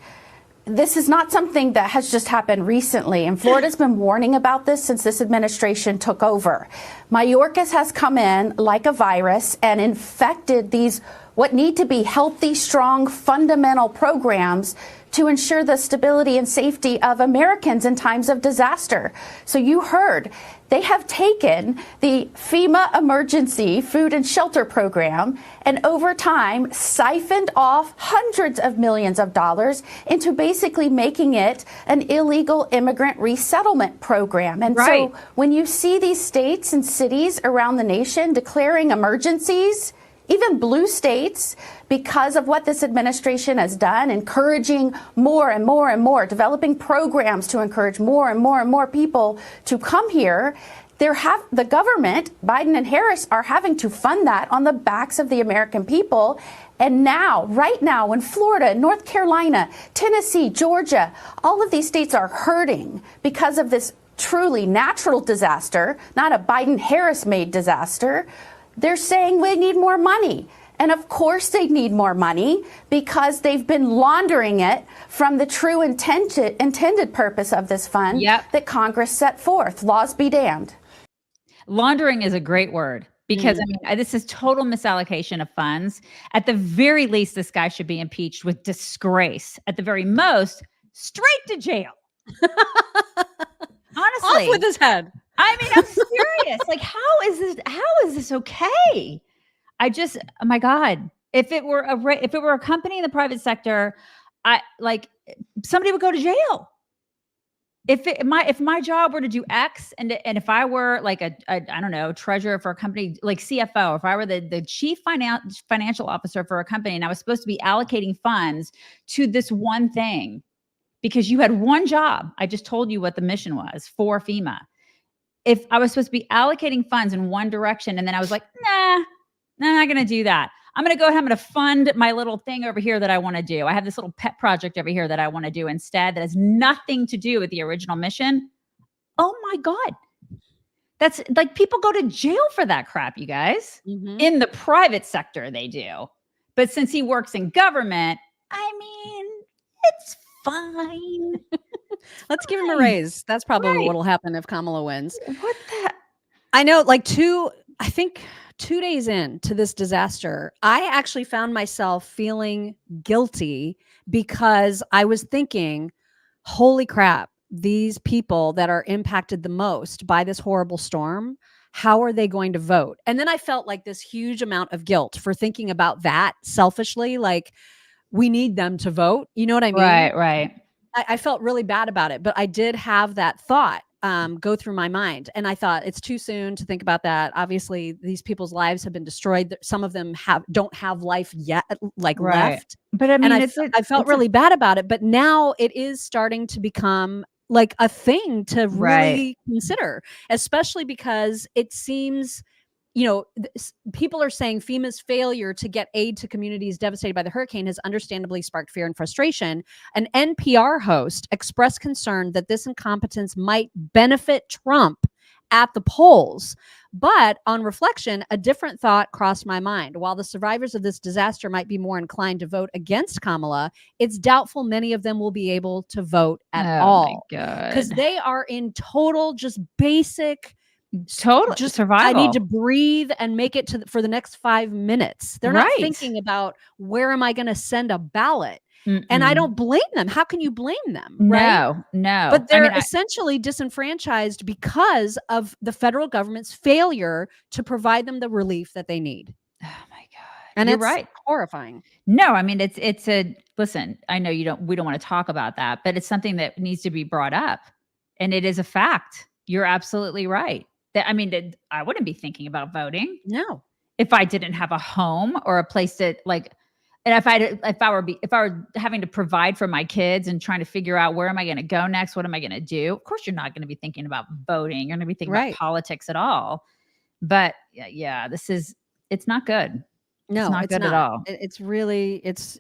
This is not something that has just happened recently, and Florida's been warning about this since this administration took over. Mayorkas has come in like a virus and infected these what need to be healthy, strong, fundamental programs to ensure the stability and safety of Americans in times of disaster. So you heard, they have taken the FEMA Emergency Food and Shelter Program and over time siphoned off hundreds of millions of dollars into basically making it an illegal immigrant resettlement program. And so when you see these states and cities around the nation declaring emergencies, even blue states, because of what this administration has done, encouraging more and more and more, developing programs to encourage more and more and more people to come here, the government, Biden and Harris, are having to fund that on the backs of the American people. And now, right now, when Florida, North Carolina, Tennessee, Georgia, all of these states are hurting because of this truly natural disaster, not a Biden-Harris-made disaster, they're saying we need more money. And of course they need more money because they've been laundering it from the true intended purpose of this fund that Congress set forth. Laws be damned. Laundering is a great word because this is total misallocation of funds. At the very least, this guy should be impeached with disgrace. At the very most, straight to jail. Honestly. Off with his head. I mean, I'm serious. How is this okay? Oh my God. If it were a company in the private sector, somebody would go to jail. If my job were to do X and if I were like I don't know, treasurer for a company, like CFO, if I were the chief financial officer for a company and I was supposed to be allocating funds to this one thing because you had one job, I just told you what the mission was for FEMA. if I was supposed to be allocating funds in one direction, and then I was like, nah, I'm not going to do that. I'm going to go ahead. I'm going to fund my little thing over here that I want to do. I have this little pet project over here that I want to do instead that has nothing to do with the original mission. Oh my God. That's like, people go to jail for that crap, you guys. In the private sector, they do. But since he works in government, I mean, it's fine. Let's give him a raise. That's probably what'll happen if Kamala wins. What the? I know, like I think 2 days into this disaster, I actually found myself feeling guilty because I was thinking, holy crap, these people that are impacted the most by this horrible storm, how are they going to vote? And then I felt like this huge amount of guilt for thinking about that selfishly, like we need them to vote. You know what I mean? Right. I felt really bad about it, but I did have that thought go through my mind. And I thought it's too soon to think about that. Obviously, these people's lives have been destroyed. Some of them don't have life yet, left. But I mean, I felt really bad about it. But now it is starting to become like a thing to really consider, especially because it seems, people are saying FEMA's failure to get aid to communities devastated by the hurricane has understandably sparked fear and frustration. An NPR host expressed concern that this incompetence might benefit Trump at the polls. But on reflection, a different thought crossed my mind. While the survivors of this disaster might be more inclined to vote against Kamala, it's doubtful many of them will be able to vote at all. Because they are in total, just basic just survival. I need to breathe and make it for the next 5 minutes. They're not thinking about where am I going to send a ballot. And I don't blame them. How can you blame them? Right? No. But they're essentially disenfranchised because of the federal government's failure to provide them the relief that they need. Oh my God. And You're it's right. horrifying. No, I mean, listen, I know we don't want to talk about that, but it's something that needs to be brought up. And it is a fact. You're absolutely right. I wouldn't be thinking about voting. No. If I didn't have a home or a place to and if I were having to provide for my kids and trying to figure out where am I going to go next, what am I going to do? Of course, you're not going to be thinking about voting. You're going to be thinking about politics at all. But yeah, it's not good. No, it's not good at all. It's really, it's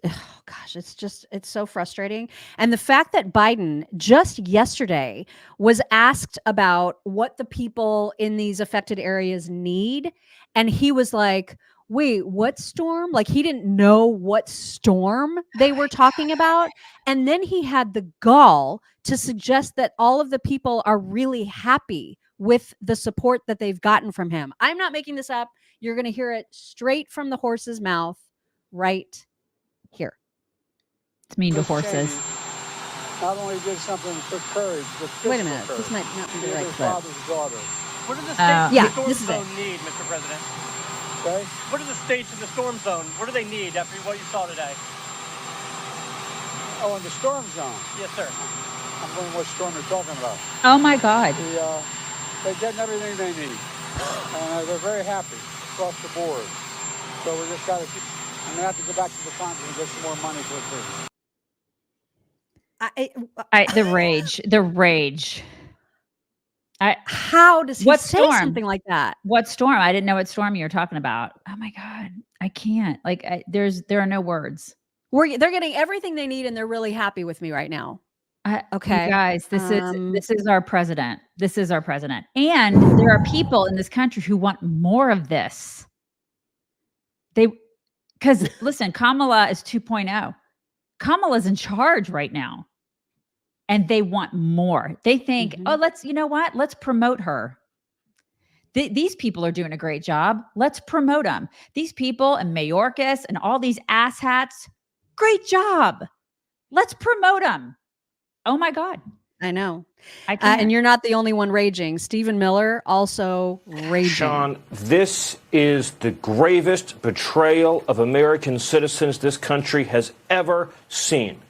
so frustrating. And the fact that Biden just yesterday was asked about what the people in these affected areas need. And he was like, wait, what storm? Like he didn't know what storm they were talking about. And then he had the gall to suggest that all of the people are really happy with the support that they've gotten from him. I'm not making this up. You're going to hear it straight from the horse's mouth right here. It's mean to Liz horses. Cheney not only did something for courage, but wait a minute. This might not be the right clip. Father's daughter. What does the state yeah, the storm this is zone it. need, Mr. President? Okay. What do the states in the storm zone, what do they need after what you saw today? Oh, in the storm zone. Yes, sir. I'm wondering what storm you're talking about. Oh my God. They're getting everything they need. And they're very happy across the board. So we just got to I'm going to have to go back to the Congress and get some more money for it. The rage. How does he say storm? Something like that? What storm? I didn't know what storm you were talking about. Oh my God. I can't. There are no words. They're getting everything they need and they're really happy with me right now. Okay. You guys, this is our president. This is our president. And there are people in this country who want more of this. Because listen, Kamala is 2.0. Kamala's in charge right now. And they want more. They think, you know what? Let's promote her. These people are doing a great job. Let's promote them. These people and Mayorkas and all these asshats, great job. Let's promote them. Oh my God. I know. I can't. And you're not the only one raging. Stephen Miller also raging. Sean, this is the gravest betrayal of American citizens this country has ever seen.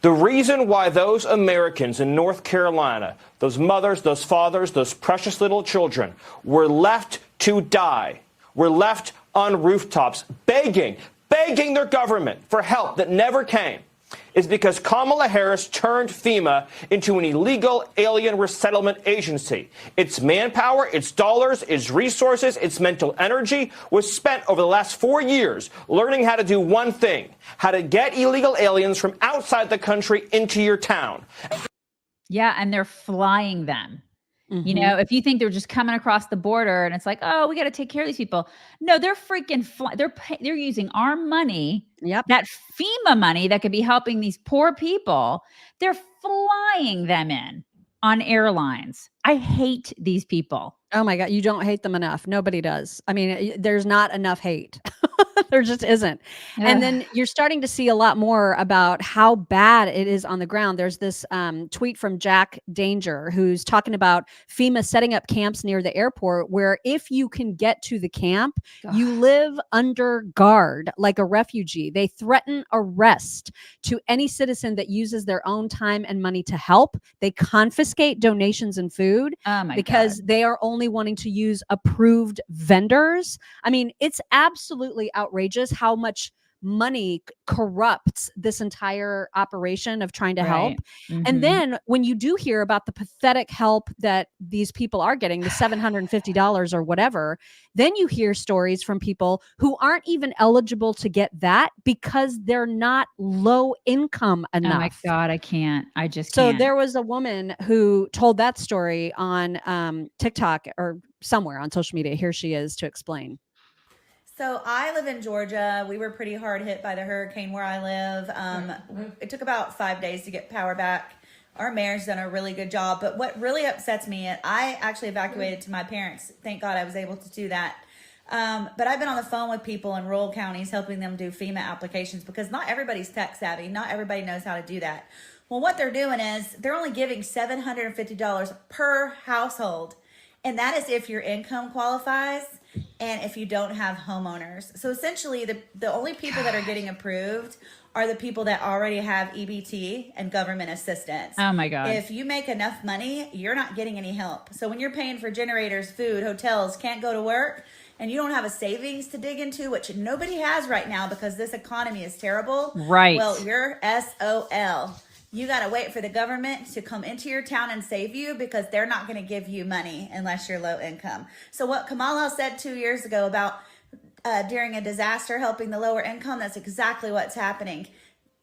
The reason why those Americans in North Carolina, those mothers, those fathers, those precious little children were left to die, were left on rooftops begging their government for help that never came, is because Kamala Harris turned FEMA into an illegal alien resettlement agency. Its manpower, its dollars, its resources, its mental energy was spent over the last 4 years learning how to do one thing, how to get illegal aliens from outside the country into your town. Yeah, and they're flying them. Mm-hmm. You know, if you think they're just coming across the border and it's like, oh, we got to take care of these people. No, they're freaking they're using our money, that FEMA money that could be helping these poor people. They're flying them in on airlines. I hate these people. Oh my God, you don't hate them enough. Nobody does. I mean, there's not enough hate. There just isn't. Yeah. And then you're starting to see a lot more about how bad it is on the ground. There's this tweet from Jack Danger, who's talking about FEMA setting up camps near the airport where if you can get to the camp, you live under guard like a refugee. They threaten arrest to any citizen that uses their own time and money to help. They confiscate donations and food because they are only wanting to use approved vendors. I mean, it's absolutely outrageous how much money corrupts this entire operation of trying to help. Mm-hmm. And then when you do hear about the pathetic help that these people are getting, the $750 or whatever, then you hear stories from people who aren't even eligible to get that because they're not low income enough. Oh my God, I can't. I just So can't. there was a woman who told that story on TikTok or somewhere on social media. Here she is to explain. So I live in Georgia. We were pretty hard hit by the hurricane where I live. It took about 5 days to get power back. Our mayor's done a really good job. But what really upsets me, I actually evacuated to my parents. Thank God I was able to do that. But I've been on the phone with people in rural counties helping them do FEMA applications because not everybody's tech savvy. Not everybody knows how to do that. Well, what they're doing is they're only giving $750 per household. And that is if your income qualifies and if you don't have homeowners. So essentially, the only people that are getting approved are the people that already have EBT and government assistance. Oh my God. If you make enough money, you're not getting any help. So when you're paying for generators, food, hotels, can't go to work, and you don't have a savings to dig into, which nobody has right now because this economy is terrible. Right. Well, you're SOL. You got to wait for the government to come into your town and save you because they're not going to give you money unless you're low income. So what Kamala said 2 years ago about during a disaster helping the lower income, that's exactly what's happening.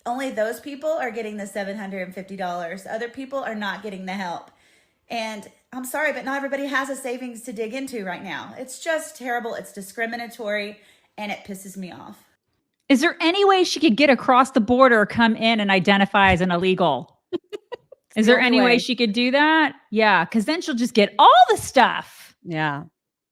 Only those people are getting the $750. Other people are not getting the help. And I'm sorry, but not everybody has a savings to dig into right now. It's just terrible. It's discriminatory and it pisses me off. Is there any way she could get across the border, come in and identify as an illegal? Is there any way she could do that? Yeah, because then she'll just get all the stuff. Yeah.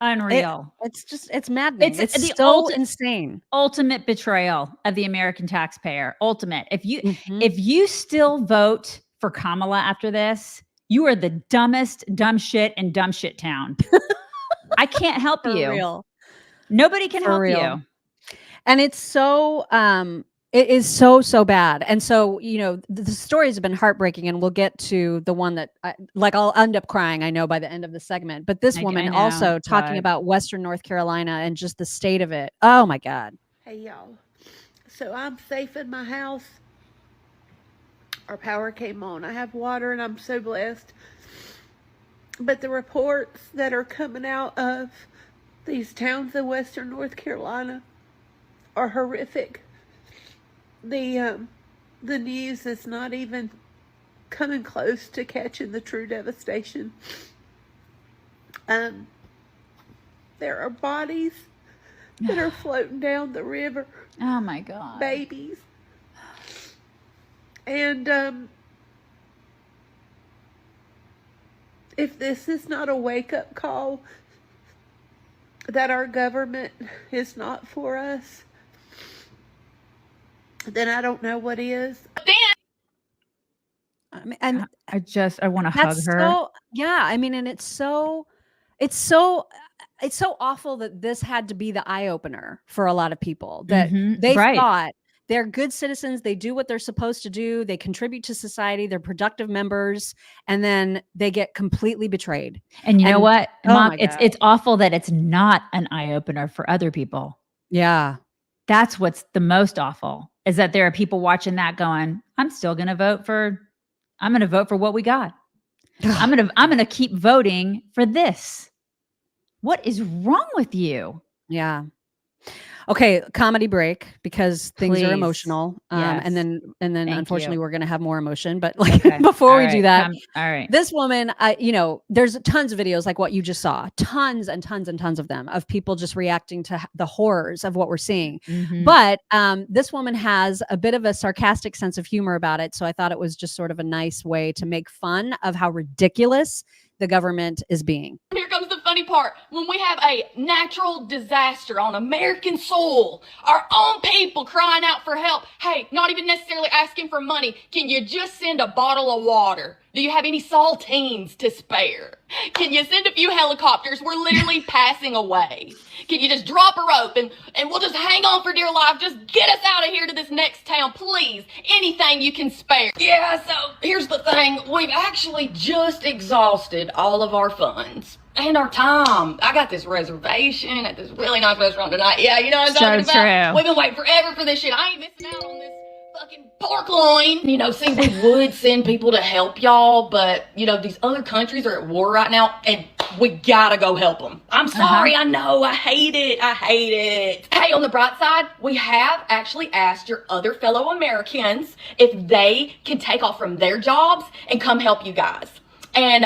Unreal. It's maddening. It's the so insane. Ultimate betrayal of the American taxpayer. Ultimate. If you still vote for Kamala after this, you are the dumbest dumb shit in dumb shit town. I can't help you. Real. Nobody can help you. And it's so, it is so bad. And so, you know, the stories have been heartbreaking and we'll get to the one that I'll end up crying, I know, by the end of the segment. But this woman also talking about Western North Carolina and just the state of it. Oh my God. Hey y'all. So I'm safe in my house. Our power came on. I have water and I'm so blessed. But the reports that are coming out of these towns in Western North Carolina are horrific. The news is not even coming close to catching the true devastation. There are bodies that are floating down the river. Oh my God. Babies. And if this is not a wake-up call that our government is not for us, then I don't know what is. I mean, and I want to hug her. I mean, and it's so awful that this had to be the eye opener for a lot of people, that they thought they're good citizens. They do what they're supposed to do. They contribute to society. They're productive members. And then they get completely betrayed. And you know what, Mom, it's awful that it's not an eye opener for other people. Yeah. That's what's the most awful, is that there are people watching that going, I'm going to vote for what we got. I'm going to keep voting for this. What is wrong with you? Yeah. Okay, comedy break, because things Please. are emotional. Yes. And then Thank unfortunately you. we're going to have more emotion, but like Okay. before All we right. do that, All right. this woman, there's tons of videos like what you just saw, tons and tons and tons of them, of people just reacting to the horrors of what we're seeing. Mhm. But this woman has a bit of a sarcastic sense of humor about it. So I thought it was just sort of a nice way to make fun of how ridiculous the government is being. Here comes the funny part. When we have a natural disaster on American soil, our own people crying out for help, hey, not even necessarily asking for money, can you just send a bottle of water? Do you have any saltines to spare? Can you send a few helicopters? We're literally passing away. Can you just drop a rope and we'll just hang on for dear life? Just get us out of here to this next town, please. Anything you can spare. Yeah, so here's the thing. We've actually just exhausted all of our funds and our time. I got this reservation at this really nice restaurant tonight. Yeah, you know what I'm talking about? True. We've been waiting forever for this shit. I ain't missing out on this fucking pork loin. See, we would send people to help y'all, but these other countries are at war right now and we gotta go help them. I'm sorry. I know. I hate it. Hey, on the bright side, we have actually asked your other fellow Americans if they can take off from their jobs and come help you guys and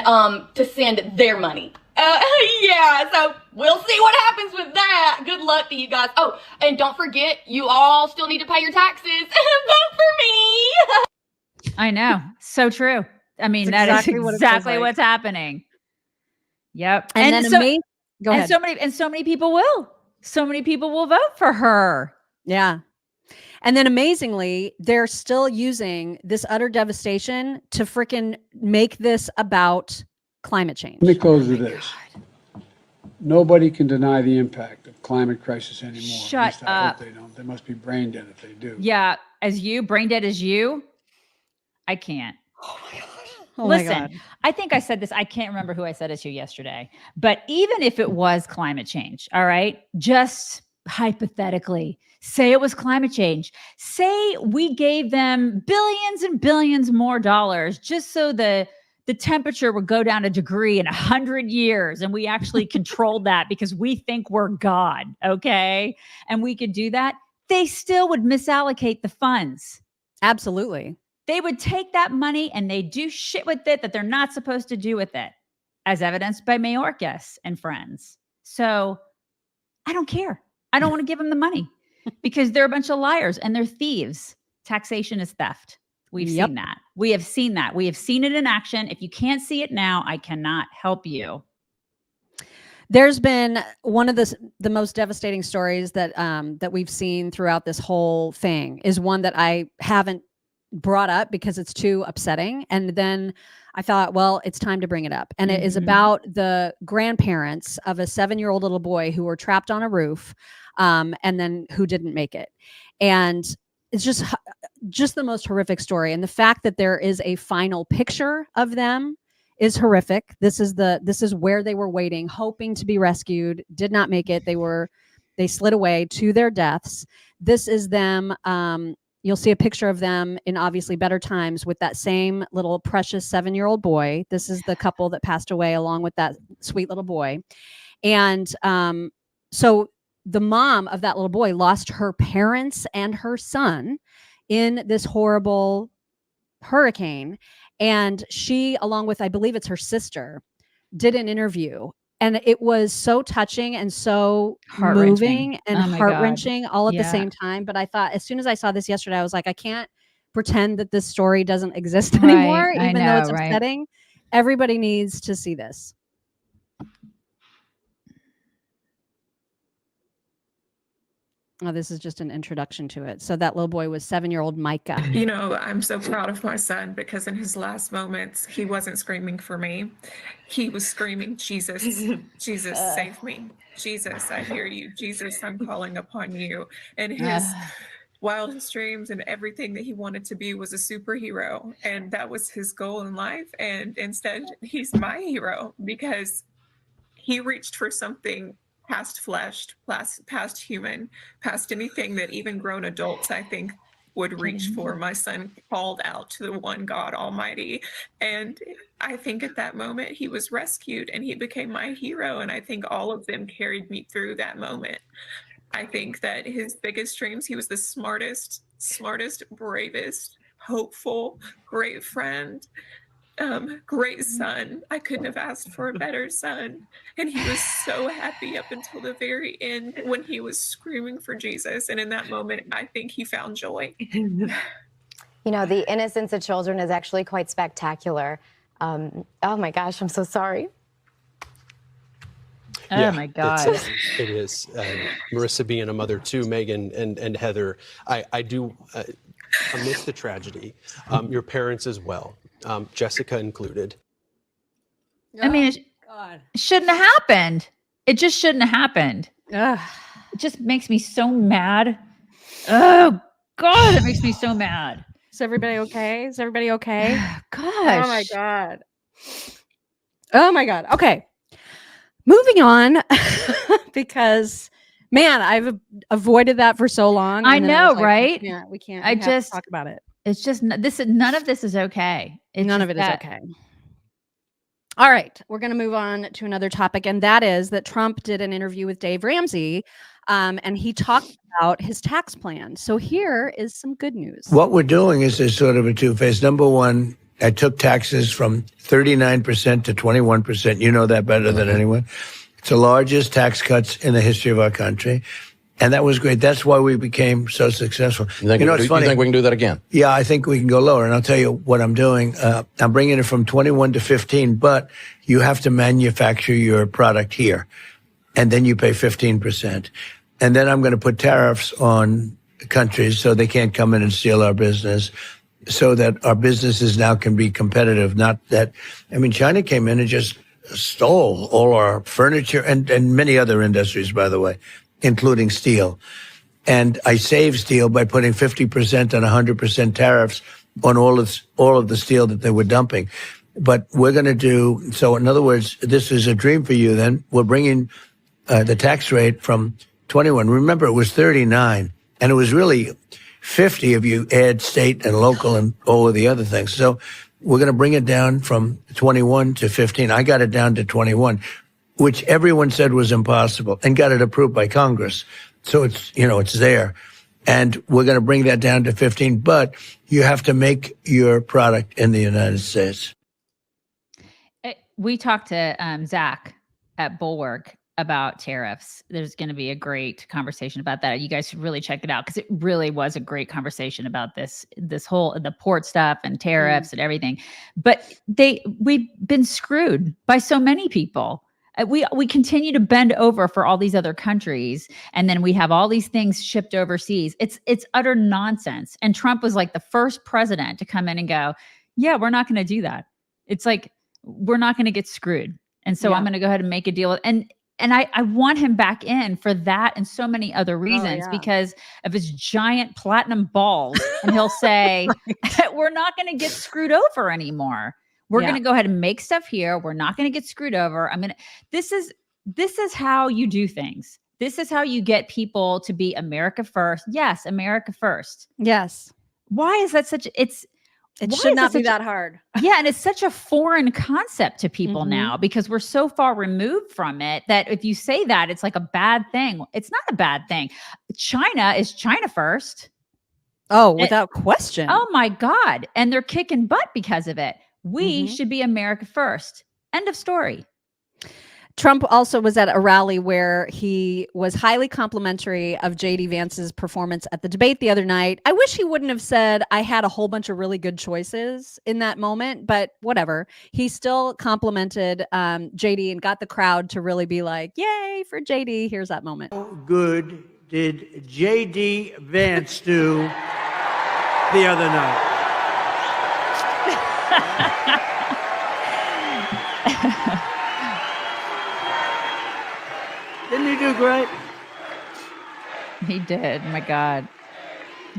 to send their money. Yeah, so we'll see what happens with that. Good luck to you guys. Oh, and don't forget, you all still need to pay your taxes. Vote for me. I know. So true. I mean, That's that is exactly what it feels exactly like. what's happening. Yep. And then go ahead. So many people will. So many people will vote for her. Yeah. And then amazingly, they're still using this utter devastation to frickin' make this about climate change. Let me close with this. Nobody can deny the impact of climate crisis anymore. Shut At least I up. hope they don't. They must be brain dead if they do. Yeah. Brain dead as you, I can't. Oh my Listen, God. I think I said this. I can't remember who I said it to yesterday, but even if it was climate change, all right, just hypothetically, say it was climate change. Say we gave them billions and billions more dollars just so the temperature would go down a degree in 100 years. And we actually controlled that because we think we're God. Okay. And we could do that. They still would misallocate the funds. Absolutely. They would take that money and they do shit with it that they're not supposed to do with it, as evidenced by Mayorkas and friends. So I don't care. I don't want to give them the money because they're a bunch of liars and they're thieves. Taxation is theft. We've seen that. We have seen that. We have seen it in action. If you can't see it now, I cannot help you. There's been one of the most devastating stories that we've seen throughout this whole thing is one that I haven't brought up because it's too upsetting. And then I thought, well, it's time to bring it up. And it is about the grandparents of a 7-year-old little boy who were trapped on a roof and then who didn't make it. And it's just the most horrific story. And the fact that there is a final picture of them is horrific. This is where they were waiting, hoping to be rescued, did not make it. They slid away to their deaths. This is them. You'll see a picture of them in obviously better times with that same little precious 7-year-old boy. This is the couple that passed away along with that sweet little boy. And so the mom of that little boy lost her parents and her son in this horrible hurricane. And she, along with, I believe it's her sister, did an interview. And it was so touching and so moving and heart-wrenching all at the same time. But I thought, as soon as I saw this yesterday, I was like, I can't pretend that this story doesn't exist anymore, even though it's upsetting. Everybody needs to see this. Oh, this is just an introduction to it. So that little boy was 7-year-old Micah. You know, I'm so proud of my son because in his last moments, he wasn't screaming for me. He was screaming, Jesus, Jesus, save me. Jesus, I hear you. Jesus, I'm calling upon you. And his wildest dreams and everything that he wanted to be was a superhero. And that was his goal in life. And instead, he's my hero because he reached for something past flesh, past human, past anything that even grown adults, I think, would reach for. My son called out to the one God Almighty. And I think at that moment he was rescued and he became my hero. And I think all of them carried me through that moment. I think that his biggest dreams, he was the smartest, bravest, hopeful, great friend, great son. I couldn't have asked for a better son. And he was so happy up until the very end when he was screaming for Jesus. And in that moment, I think he found joy. You know, the innocence of children is actually quite spectacular. Oh my gosh, I'm so sorry. Oh my God. It is. Marissa being a mother too, Megan and Heather, I do, amidst the tragedy, your parents as well, Jessica included. I mean, it shouldn't have happened. It just shouldn't have happened. It just makes me so mad. Oh God, it makes me so mad. Is everybody okay? Is everybody okay? Gosh. Oh my God. Oh my God. Okay. Moving on, because man, I've avoided that for so long. I know, right? We can't. I have to just talk about it. It's just none of this is okay. None of it is okay. All right, we're going to move on to another topic, and that is that Trump did an interview with Dave Ramsey, and he talked about his tax plan. So here is some good news. What we're doing is a sort of a two-phase. Number one, I took taxes from 39% to 21%. You know that better than anyone. It's the largest tax cuts in the history of our country. And that was great. That's why we became so successful. You think we can do that again? Yeah, I think we can go lower. And I'll tell you what I'm doing. I'm bringing it from 21 to 15, but you have to manufacture your product here. And then you pay 15%. And then I'm going to put tariffs on countries so they can't come in and steal our business, so that our businesses now can be competitive. Not that, I mean, China came in and just stole all our furniture and many other industries, by the way, including steel. And I saved steel by putting 50% and 100% tariffs on all of the steel that they were dumping. But we're going to do, so in other words, this is a dream for you then. We're bringing the tax rate from 21. Remember, it was 39, and it was really 50 if you add state and local and all of the other things. So we're going to bring it down from 21 to 15. I got it down to 21, which everyone said was impossible, and got it approved by Congress. So it's, you know, it's there. And we're going to bring that down to 15, but you have to make your product in the United States. We talked to Zach at Bulwark about tariffs. There's going to be a great conversation about that. You guys should really check it out, because it really was a great conversation about this whole, the port stuff and tariffs and everything. But we've been screwed by so many people. We continue to bend over for all these other countries, and then we have all these things shipped overseas. It's utter nonsense. And Trump was like the first president to come in and go, yeah, we're not going to do that. It's like, we're not going to get screwed. And so I'm going to go ahead and make a deal. And I want him back in for that and so many other reasons, because of his giant platinum balls. And he'll say, we're not going to get screwed over anymore. We're going to go ahead and make stuff here. We're not going to get screwed over. This is how you do things. This is how you get people to be America first. Yes, America first. Yes. Why is that such, it should not be that hard. Yeah. And it's such a foreign concept to people now, because we're so far removed from it that if you say that, it's like a bad thing. It's not a bad thing. China is China first. Oh, without question. Oh my God. And they're kicking butt because of it. We should be America first. End of story. Trump also was at a rally where he was highly complimentary of J.D. Vance's performance at the debate the other night. I wish he wouldn't have said, I had a whole bunch of really good choices in that moment, but whatever. He still complimented J.D. and got the crowd to really be like, yay for J.D. Here's that moment. How good did J.D. Vance do the other night? Didn't he do great? He did. My God.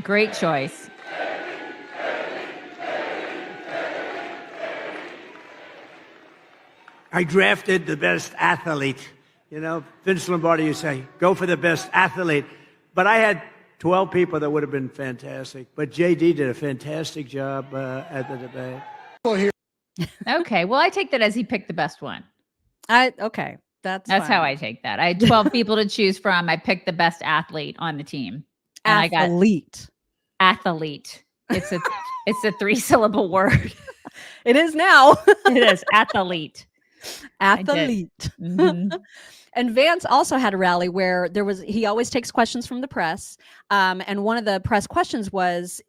Great choice. I drafted the best athlete You know, Vince Lombardi, you say, go for the best athlete. But I had 12 people that would have been fantastic. But JD did a fantastic job at the debate. Okay. Well, I take that as he picked the best one. Okay. That's how I take that. I had 12 people to choose from. I picked the best athlete on the team. And Athlete. Athlete. It's a 3-syllable word. It is now. It is athlete. Athlete. Mm-hmm. And Vance also had a rally where he always takes questions from the press. And one of the press questions was,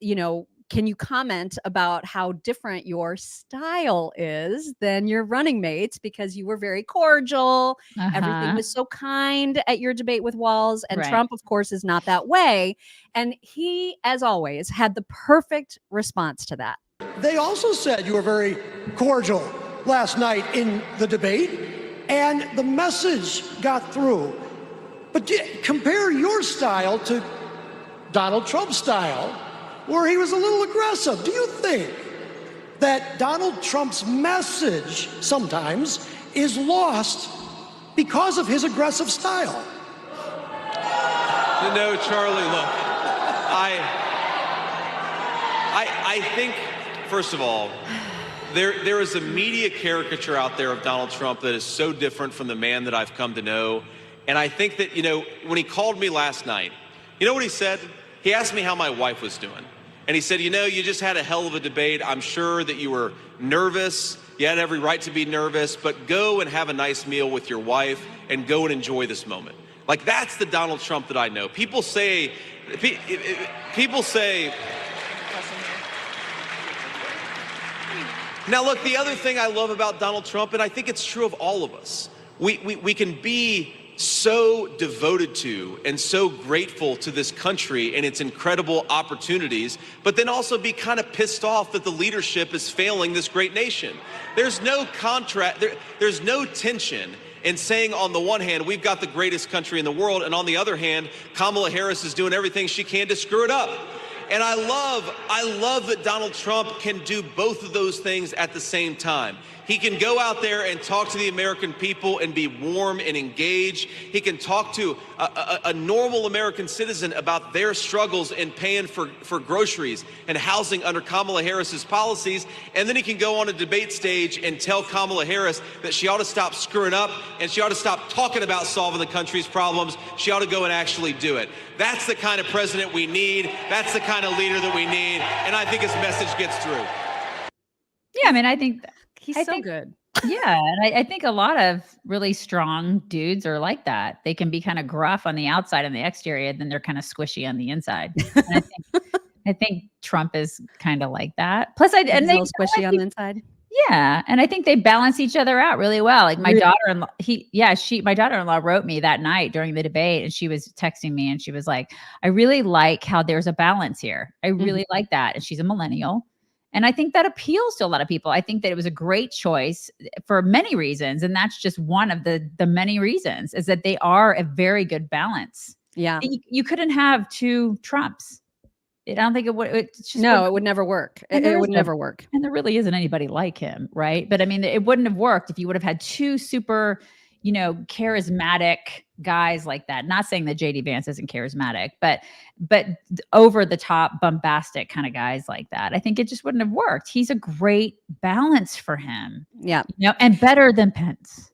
can you comment about how different your style is than your running mates? Because you were very cordial. Everything was so kind at your debate with Walz. And Right. Trump, of course, is not that way. And he, as always, had the perfect response to that. They also said you were very cordial last night in the debate, and the message got through. But compare your style to Donald Trump's style, where he was a little aggressive. Do you think that Donald Trump's message sometimes is lost because of his aggressive style? No, Charlie, look, I think, first of all, there is a media caricature out there of Donald Trump that is so different from the man that I've come to know. And I think that, when he called me last night, you know what he said? He asked me how my wife was doing. And he said, you just had a hell of a debate. I'm sure that you were nervous. You had every right to be nervous, but go and have a nice meal with your wife and go and enjoy this moment. Like, that's the Donald Trump that I know. People say, now look, the other thing I love about Donald Trump, and I think it's true of all of us, we can be so devoted to and so grateful to this country and its incredible opportunities, but then also be kind of pissed off that the leadership is failing this great nation. There's no there's no tension in saying, on the one hand, we've got the greatest country in the world, and on the other hand, Kamala Harris is doing everything she can to screw it up. And I love that Donald Trump can do both of those things at the same time. He can go out there and talk to the American people and be warm and engaged. He can talk to a normal American citizen about their struggles in paying for groceries and housing under Kamala Harris's policies. And then he can go on a debate stage and tell Kamala Harris that she ought to stop screwing up and she ought to stop talking about solving the country's problems. She ought to go and actually do it. That's the kind of president we need. That's the kind of leader that we need. And I think his message gets through. Yeah, I mean, I think he's so good. Yeah, and I think a lot of really strong dudes are like that. They can be kind of gruff on the outside and the exterior, then they're kind of squishy on the inside. And I think Trump is kind of like that. Plus, He's a little squishy on the inside. Yeah, and I think they balance each other out really well. Like my daughter-in-law, my daughter-in-law wrote me that night during the debate, and she was texting me, and she was like, "I really like how there's a balance here. I really like that." And she's a millennial. And I think that appeals to a lot of people. I think that it was a great choice for many reasons. And that's just one of the many reasons, is that they are a very good balance. Yeah. You couldn't have two Trumps. I don't think it would. It would never work. It would never work. And there really isn't anybody like him, right? But I mean, it wouldn't have worked if you would have had two super, charismatic guys like that. Not saying that JD Vance isn't charismatic, but over the top, bombastic kind of guys like that. I think it just wouldn't have worked. He's a great balance for him. Yeah. And better than Pence.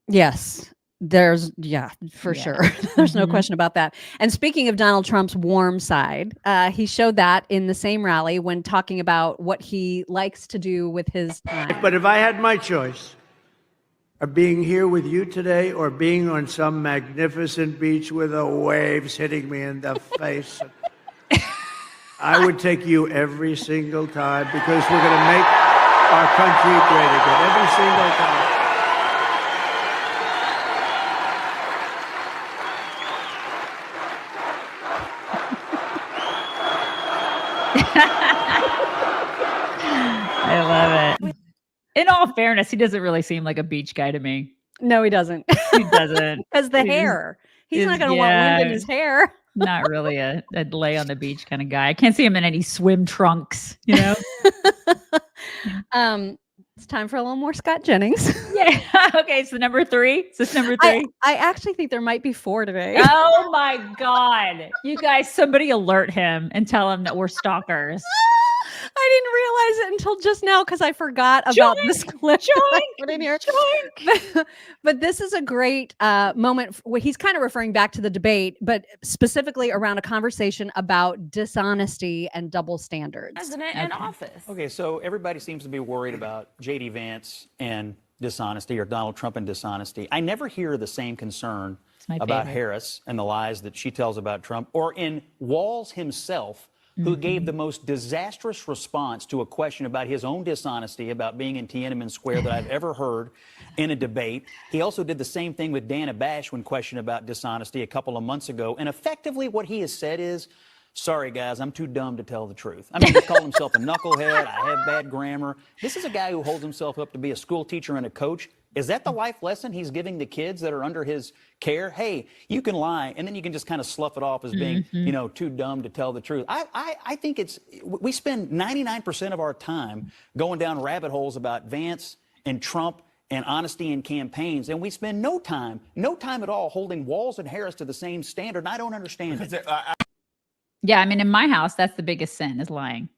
Yes. For sure. There's no question about that. And speaking of Donald Trump's warm side, he showed that in the same rally when talking about what he likes to do with his time. But if I had my choice of being here with you today or being on some magnificent beach with the waves hitting me in the face, I would take you every single time, because we're going to make our country great again. Every single time. I love it. In all fairness, he doesn't really seem like a beach guy to me. No, he doesn't. He doesn't. Because the hair. He's not going to want wind in his hair. Not really a lay on the beach kind of guy. I can't see him in any swim trunks, It's time for a little more Scott Jennings. Yeah. Okay. So number 3. Is this number 3? I actually think there might be 4 today. Oh my God. You guys, somebody alert him and tell him that we're stalkers. I didn't realize it until just now because I forgot about this clip that I put in here. But this is a great moment where he's kind of referring back to the debate, but specifically around a conversation about dishonesty and double standards. President in office. Okay, so everybody seems to be worried about J.D. Vance and dishonesty, or Donald Trump and dishonesty. I never hear the same concern about Harris and the lies that she tells about Trump, or in Walz himself, who gave the most disastrous response to a question about his own dishonesty about being in Tiananmen Square that I've ever heard in a debate. He also did the same thing with Dana Bash when questioned about dishonesty a couple of months ago. And effectively what he has said is, sorry, guys, I'm too dumb to tell the truth. I mean, he called himself a knucklehead. I have bad grammar. This is a guy who holds himself up to be a school teacher and a coach. Is that the life lesson he's giving the kids that are under his care? Hey, you can lie, and then you can just kind of slough it off as being, you know, too dumb to tell the truth. I think we spend 99% of our time going down rabbit holes about Vance and Trump and honesty in campaigns, and we spend no time at all holding Walz and Harris to the same standard. And I don't understand it. Yeah, I mean, in my house, that's the biggest sin is lying.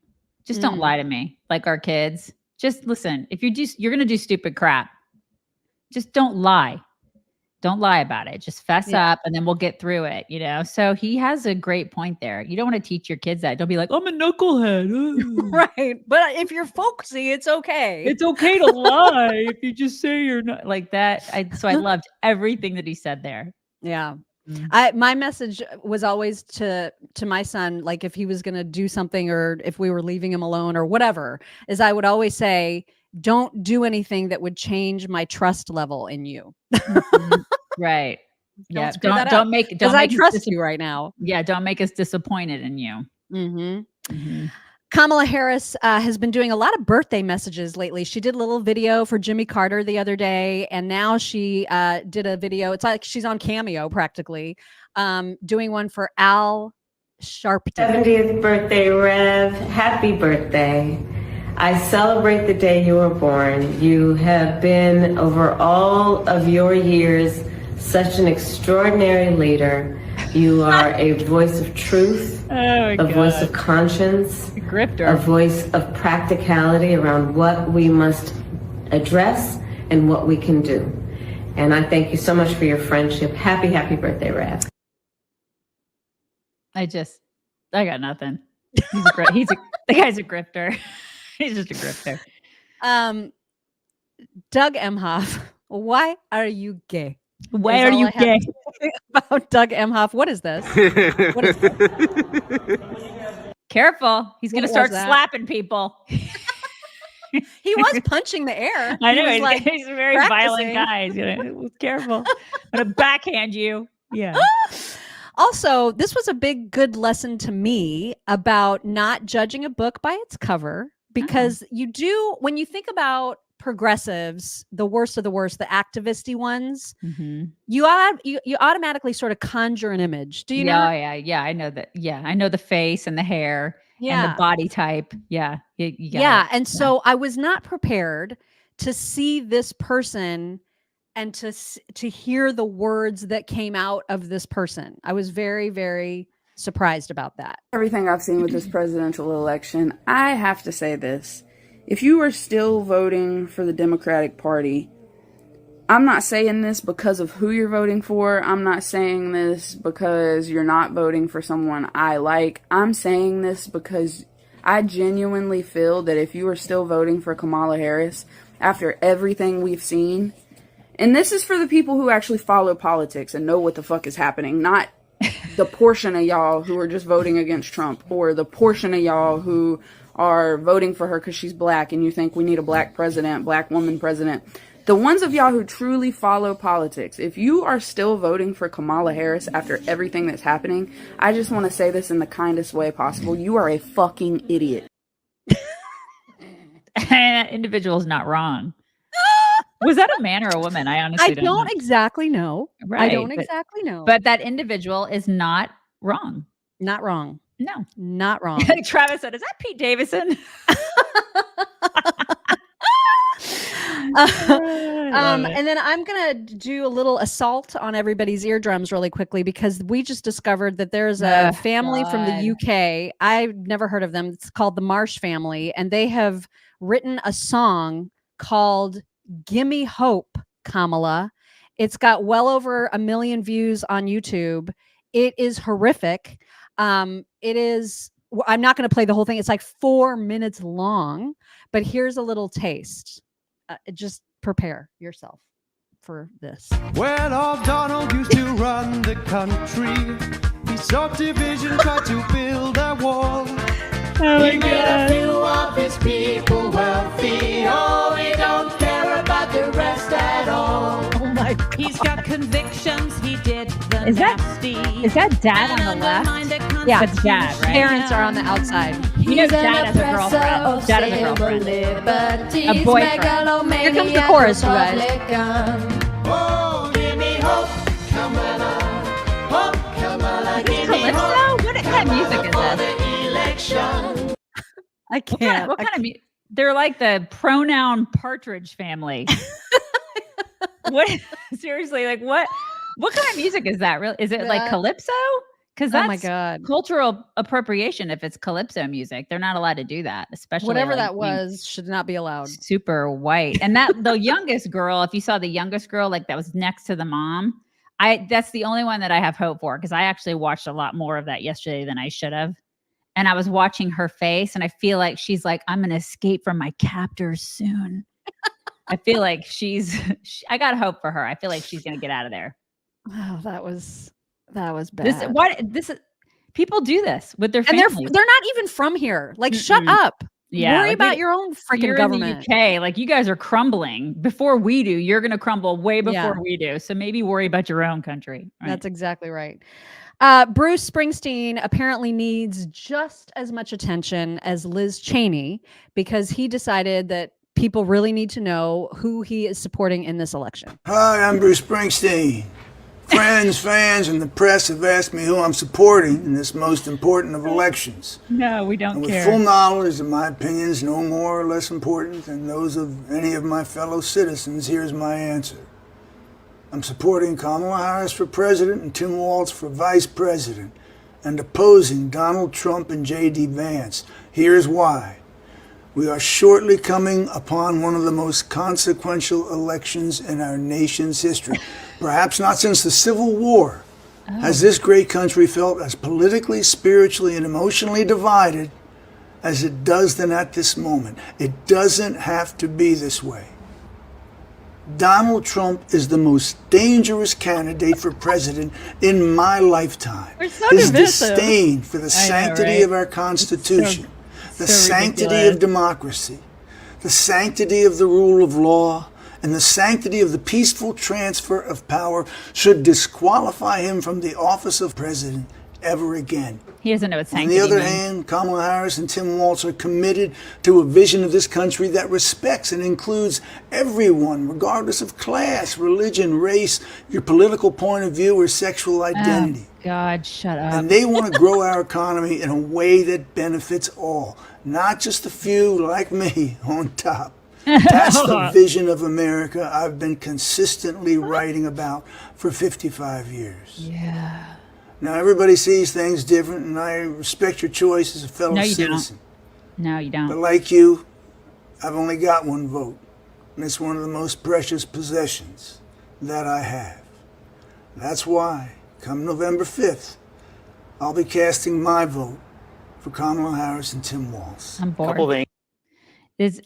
Just don't lie to me, like our kids. Just listen. If you're going to do stupid crap. Just don't lie. Don't lie about it. Just fess up and then we'll get through it, you know? So he has a great point there. You don't want to teach your kids that. Don't be like, I'm a knucklehead. Right. But if you're folksy, it's okay. It's okay to lie if you just say you're not like that. So I loved everything that he said there. Yeah. My message was always to my son, like if he was going to do something or if we were leaving him alone or whatever, is I would always say, don't do anything that would change my trust level in you. Right. Yeah. Don't make because I trust you right now. Yeah. Don't make us disappointed in you. Kamala Harris has been doing a lot of birthday messages lately. She did a little video for Jimmy Carter the other day, and now she did a video. It's like she's on Cameo practically, doing one for Al Sharpton. 70th birthday, Rev. Happy birthday. I celebrate the day you were born. You have been, over all of your years, such an extraordinary leader. You are a voice of truth, voice of conscience, a voice of practicality around what we must address and what we can do. And I thank you so much for your friendship. Happy, happy birthday, Rev. I got nothing. The guy's a grifter. He's just a grifter. Doug Emhoff, why are you gay? Why are you gay? About Doug Emhoff. What is this? What is this? Careful. He's going to start slapping people. He was punching the air. I know. He's a very violent guy. Careful. I'm going to backhand you. Yeah. Also, this was a big, good lesson to me about not judging a book by its cover, because you do, when you think about progressives, the worst of the worst, the activisty ones, you automatically sort of conjure an image. Do you know? Yeah. I know that. Yeah. I know the face and the hair and the body type. Yeah. And so I was not prepared to see this person and to hear the words that came out of this person. I was very, very surprised about that. Everything I've seen with this presidential election, I have to say this. If you are still voting for the Democratic Party, I'm not saying this because of who you're voting for. I'm not saying this because you're not voting for someone I like. I'm saying this because I genuinely feel that if you are still voting for Kamala Harris after everything we've seen, and this is for the people who actually follow politics and know what the fuck is happening, not the portion of y'all who are just voting against Trump, or the portion of y'all who are voting for her because she's black and you think we need a black president, black woman president. The ones of y'all who truly follow politics, if you are still voting for Kamala Harris after everything that's happening, I just want to say this in the kindest way possible. You are a fucking idiot. That individual's not wrong. Was that a man or a woman? I honestly don't know. Exactly know. Right, I don't exactly know. But that individual is not wrong. Not wrong. No. Not wrong. Travis said, is that Pete Davidson? And then I'm gonna do a little assault on everybody's eardrums really quickly because we just discovered that there's a family from the UK. I've never heard of them. It's called the Marsh family, and they have written a song called "Gimme Hope, Kamala." It's got well over 1 million views on YouTube. It is horrific. It is. I'm not going to play the whole thing. It's like 4 minutes long, but here's a little taste. Just prepare yourself for this. When old Donald used to run the country, he sought division, tried to build a wall. He made a few of his people wealthy. Oh, he don't care about the rest at all. Oh my God. He's got convictions. He did the Is that dad on the left? Yeah, That's dad, right? Parents are on the outside. You know, dad has a girlfriend. Dad has a girlfriend. A boyfriend. Here comes the chorus, you guys. Oh, give me hope, Kamala. Hope, Kamala. Give me Calypso? hope. What kind of music is this? I can't. What kind of music? They're like the pronoun partridge family. What? Seriously, like what? What kind of music is that? Really? Is it like calypso? Because that's oh my God. cultural appropriation. If it's calypso music, they're not allowed to do that. Especially Whatever like, that was should not be allowed. Super white. And that the youngest girl, if you saw the youngest girl, like that was next to the mom. That's the only one that I have hope for because I actually watched a lot more of that yesterday than I should have. And I was watching her face, and I feel like she's like, I'm going to escape from my captors soon. I feel like I got hope for her. I feel like she's going to get out of there. Oh, that was bad. People do this with their and families. they're not even from here. Like, shut up. Yeah, worry like about your own freaking government. In the UK, like you guys are crumbling before we do. You're going to crumble way before we do. So maybe worry about your own country. Right? That's exactly right. Bruce Springsteen apparently needs just as much attention as Liz Cheney because he decided that people really need to know who he is supporting in this election. Hi, I'm Bruce Springsteen. Friends, fans, and the press have asked me who I'm supporting in this most important of elections. No, we don't and care. With full knowledge that my opinions no more or less important than those of any of my fellow citizens, here's my answer. I'm supporting Kamala Harris for president and Tim Walz for vice president and opposing Donald Trump and J.D. Vance. Here's why. We are shortly coming upon one of the most consequential elections in our nation's history. Perhaps not since the Civil War has this great country felt as politically, spiritually, and emotionally divided as it does then at this moment. It doesn't have to be this way. Donald Trump is the most dangerous candidate for president in my lifetime. His disdain for the sanctity of our Constitution, the sanctity of democracy, the sanctity of the rule of law, and the sanctity of the peaceful transfer of power should disqualify him from the office of president ever again. He doesn't know what sanctity On the other means. hand, Kamala Harris and Tim Walz are committed to a vision of this country that respects and includes everyone, regardless of class, religion, race, your political point of view, or sexual identity. Oh, God, shut up. And they want to grow our economy in a way that benefits all, not just a few like me on top. That's the vision of America I've been consistently writing about for 55 years. Yeah. Now, everybody sees things different, and I respect your choice as a fellow citizen. No, you don't. But like you, I've only got one vote, and it's one of the most precious possessions that I have. That's why, come November 5th, I'll be casting my vote for Kamala Harris and Tim Walz. I'm bored. Couple things.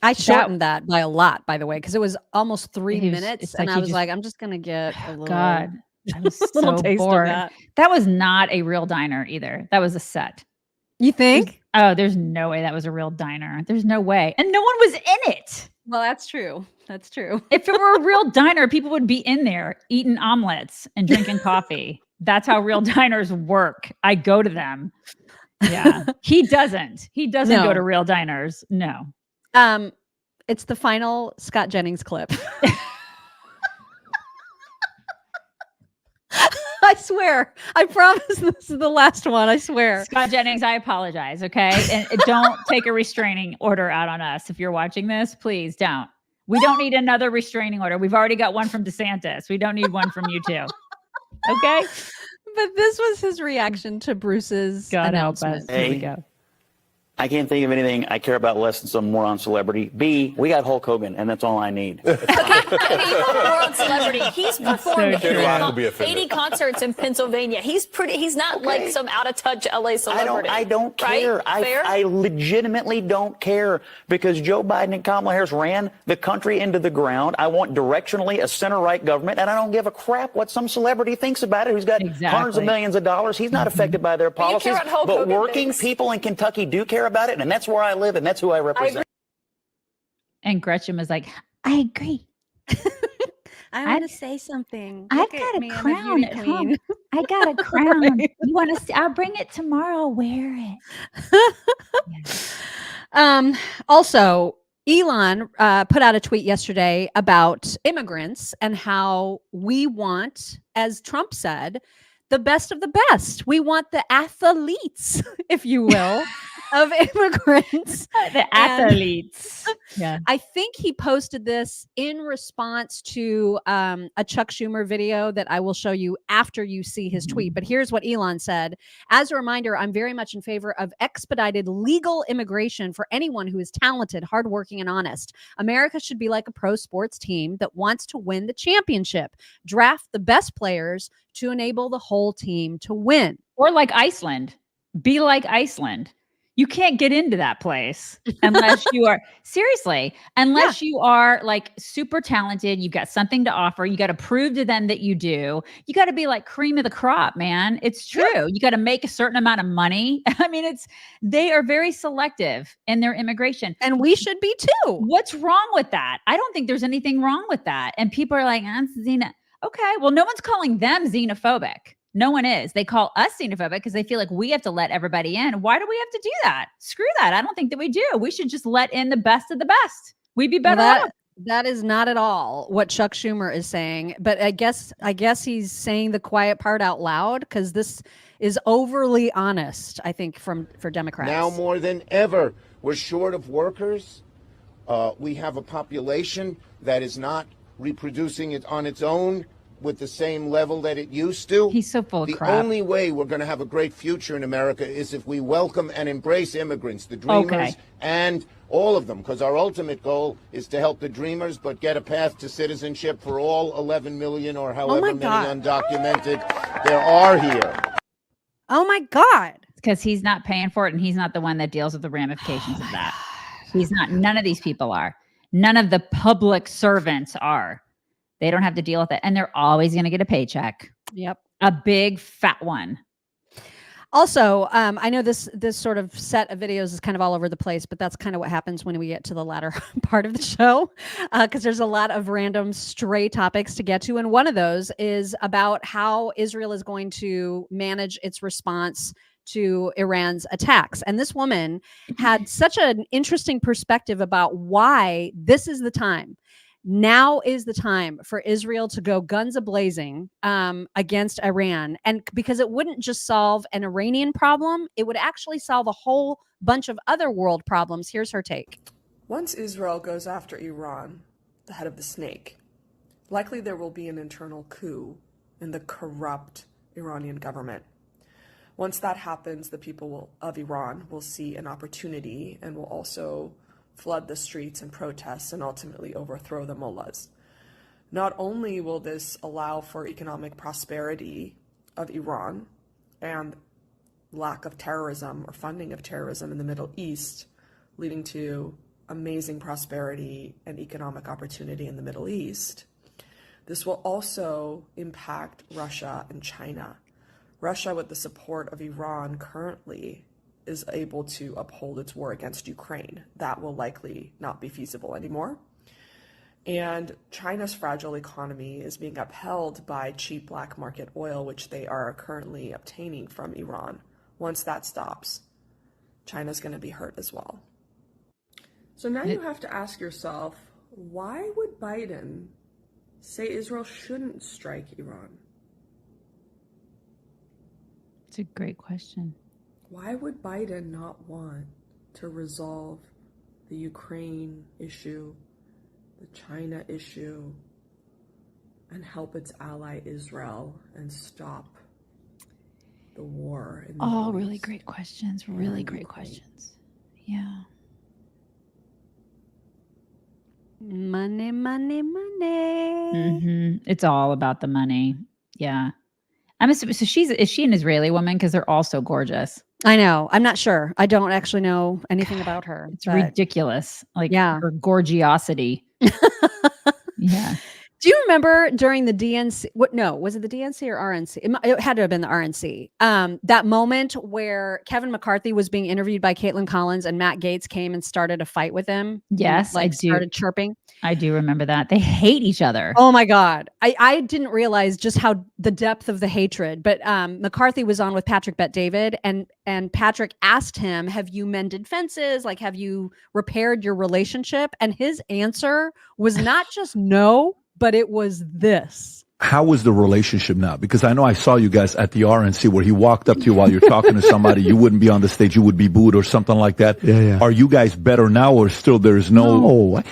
I shortened that by a lot, by the way, because it was almost 3 minutes, it's and like I you was just- like, I'm just gonna get a little. God, I was little so taste of bored. that. That was not a real diner either. That was a set. You think? There's no way that was a real diner. There's no way. And no one was in it. Well, that's true. That's true. If it were a real diner, people would be in there eating omelets and drinking coffee. That's how real diners work. I go to them. Yeah. He doesn't No. go to real diners. No. It's the final Scott Jennings clip. I swear. I promise this is the last one. I swear. Scott Jennings, I apologize. Okay. And don't take a restraining order out on us. If you're watching this, please don't. We don't need another restraining order. We've already got one from DeSantis. We don't need one from you too. Okay. But this was his reaction to Bruce's announcement. Here we go. I can't think of anything I care about less than some moron celebrity. B, we got Hulk Hogan, and that's all I need. Moron celebrity. He's performed So 80 concerts in Pennsylvania. He's not like some out of touch LA celebrity. I don't care. Fair? I legitimately don't care because Joe Biden and Kamala Harris ran the country into the ground. I want directionally a center-right government, and I don't give a crap what some celebrity thinks about it who's got hundreds of millions of dollars. He's not affected by their But you care policies. what Hulk But Hogan working thinks. people in Kentucky do care about it, and that's where I live, and that's who I represent. And Gretchen was like, I agree. I want to say something. I've Look got at a me, I'm a crown beauty at queen. home. I got a crown. You want to see? I'll bring it tomorrow. I'll wear it. Also, Elon put out a tweet yesterday about immigrants and how we want, as Trump said, the best of the best. We want the athletes, if you will, of immigrants. The athletes. Yeah. I think he posted this in response to a Chuck Schumer video that I will show you after you see his tweet. But here's what Elon said. As a reminder, I'm very much in favor of expedited legal immigration for anyone who is talented, hardworking, and honest. America should be like a pro sports team that wants to win the championship. Draft the best players to enable the whole team to win. Or like Iceland. Be like Iceland. You can't get into that place unless you are unless you are like super talented. You've got something to offer. You got to prove to them that you do. You got to be like cream of the crop, man. It's true. You got to make a certain amount of money. I mean, they are very selective in their immigration. And we should be too. What's wrong with that? I don't think there's anything wrong with that. And people are like, okay, well, no one's calling them xenophobic. No one is. They call us xenophobic because they feel like we have to let everybody in. Why do we have to do that? Screw that. I don't think that we do. We should just let in the best of the best. We'd be better off. That is not at all what Chuck Schumer is saying. But I guess he's saying the quiet part out loud because this is overly honest, I think, for Democrats. Now more than ever, we're short of workers. We have a population that is not reproducing it on its own with the same level that it used to. He's so full of crap. The only way we're going to have a great future in America is if we welcome and embrace immigrants, the dreamers, and all of them, because our ultimate goal is to help the dreamers, but get a path to citizenship for all 11 million or however many undocumented there are here. Oh my God. Because he's not paying for it and he's not the one that deals with the ramifications of that. He's not. None of these people are. None of the public servants are. They don't have to deal with it. And they're always going to get a paycheck. Yep. A big fat one. Also, I know this sort of set of videos is kind of all over the place, but that's kind of what happens when we get to the latter part of the show, because there's a lot of random stray topics to get to. And one of those is about how Israel is going to manage its response to Iran's attacks. And this woman had such an interesting perspective about why this is the time. Now is the time for Israel to go guns a-blazing against Iran. And because it wouldn't just solve an Iranian problem, it would actually solve a whole bunch of other world problems. Here's her take. Once Israel goes after Iran, the head of the snake, likely there will be an internal coup in the corrupt Iranian government. Once that happens, the people of Iran will see an opportunity and will also flood the streets and protest and ultimately overthrow the mullahs. Not only will this allow for economic prosperity of Iran and lack of terrorism or funding of terrorism in the Middle East, leading to amazing prosperity and economic opportunity in the Middle East, this will also impact Russia and China. Russia, with the support of Iran currently, is able to uphold its war against Ukraine. That will likely not be feasible anymore. And China's fragile economy is being upheld by cheap black market oil, which they are currently obtaining from Iran. Once that stops, China's going to be hurt as well. So now you have to ask yourself, why would Biden say Israel shouldn't strike Iran? It's a great question. Why would Biden not want to resolve the Ukraine issue the China issue and help its ally Israel and stop the war in the Oh, Middle really East. great questions. Really great questions. Yeah. Money, money, money. It's all about the money. Yeah. I'm assuming, so is she an Israeli woman? Because they're all so gorgeous. I know. I'm not sure. I don't actually know anything about her. It's ridiculous. Like Yeah. her gorgiosity. Yeah. Do you remember during the DNC? Was it the DNC or RNC? It had to have been the RNC. That moment where Kevin McCarthy was being interviewed by Caitlin Collins and Matt Gaetz came and started a fight with him. Yes, I do. Started chirping. I do remember that. They hate each other. Oh my God. I didn't realize just how the depth of the hatred, but McCarthy was on with Patrick Bet-David and Patrick asked him, have you mended fences? Like, have you repaired your relationship? And his answer was not just no, but it was this. How was the relationship now? Because I know I saw you guys at the RNC where he walked up to you while you're talking to somebody. You wouldn't be on the stage. You would be booed or something like that. Yeah. Are you guys better now or still there's no... No,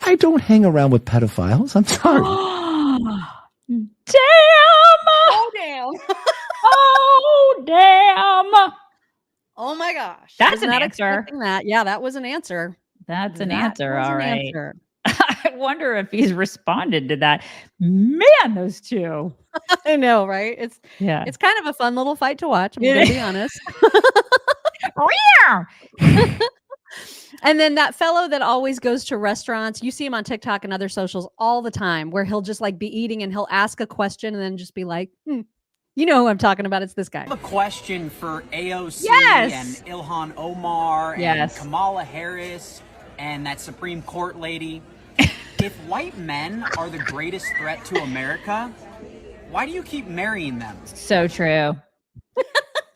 I don't hang around with pedophiles. I'm sorry. Damn! Oh, damn. Oh, damn! Oh my gosh. That's Was an not answer. expecting that. Yeah, that was an answer. That's an That answer. was All an right. answer. I wonder if he's responded to that. Man, those two. I know, right? It's Yeah. It's kind of a fun little fight to watch. I'm going to be honest. And then that fellow that always goes to restaurants, you see him on TikTok and other socials all the time, where he'll just like be eating and he'll ask a question and then just be like, you know who I'm talking about? It's this guy. I have a question for AOC Yes. and Ilhan Omar and Yes. Kamala Harris and that Supreme Court lady. If white men are the greatest threat to America, why do you keep marrying them? So true.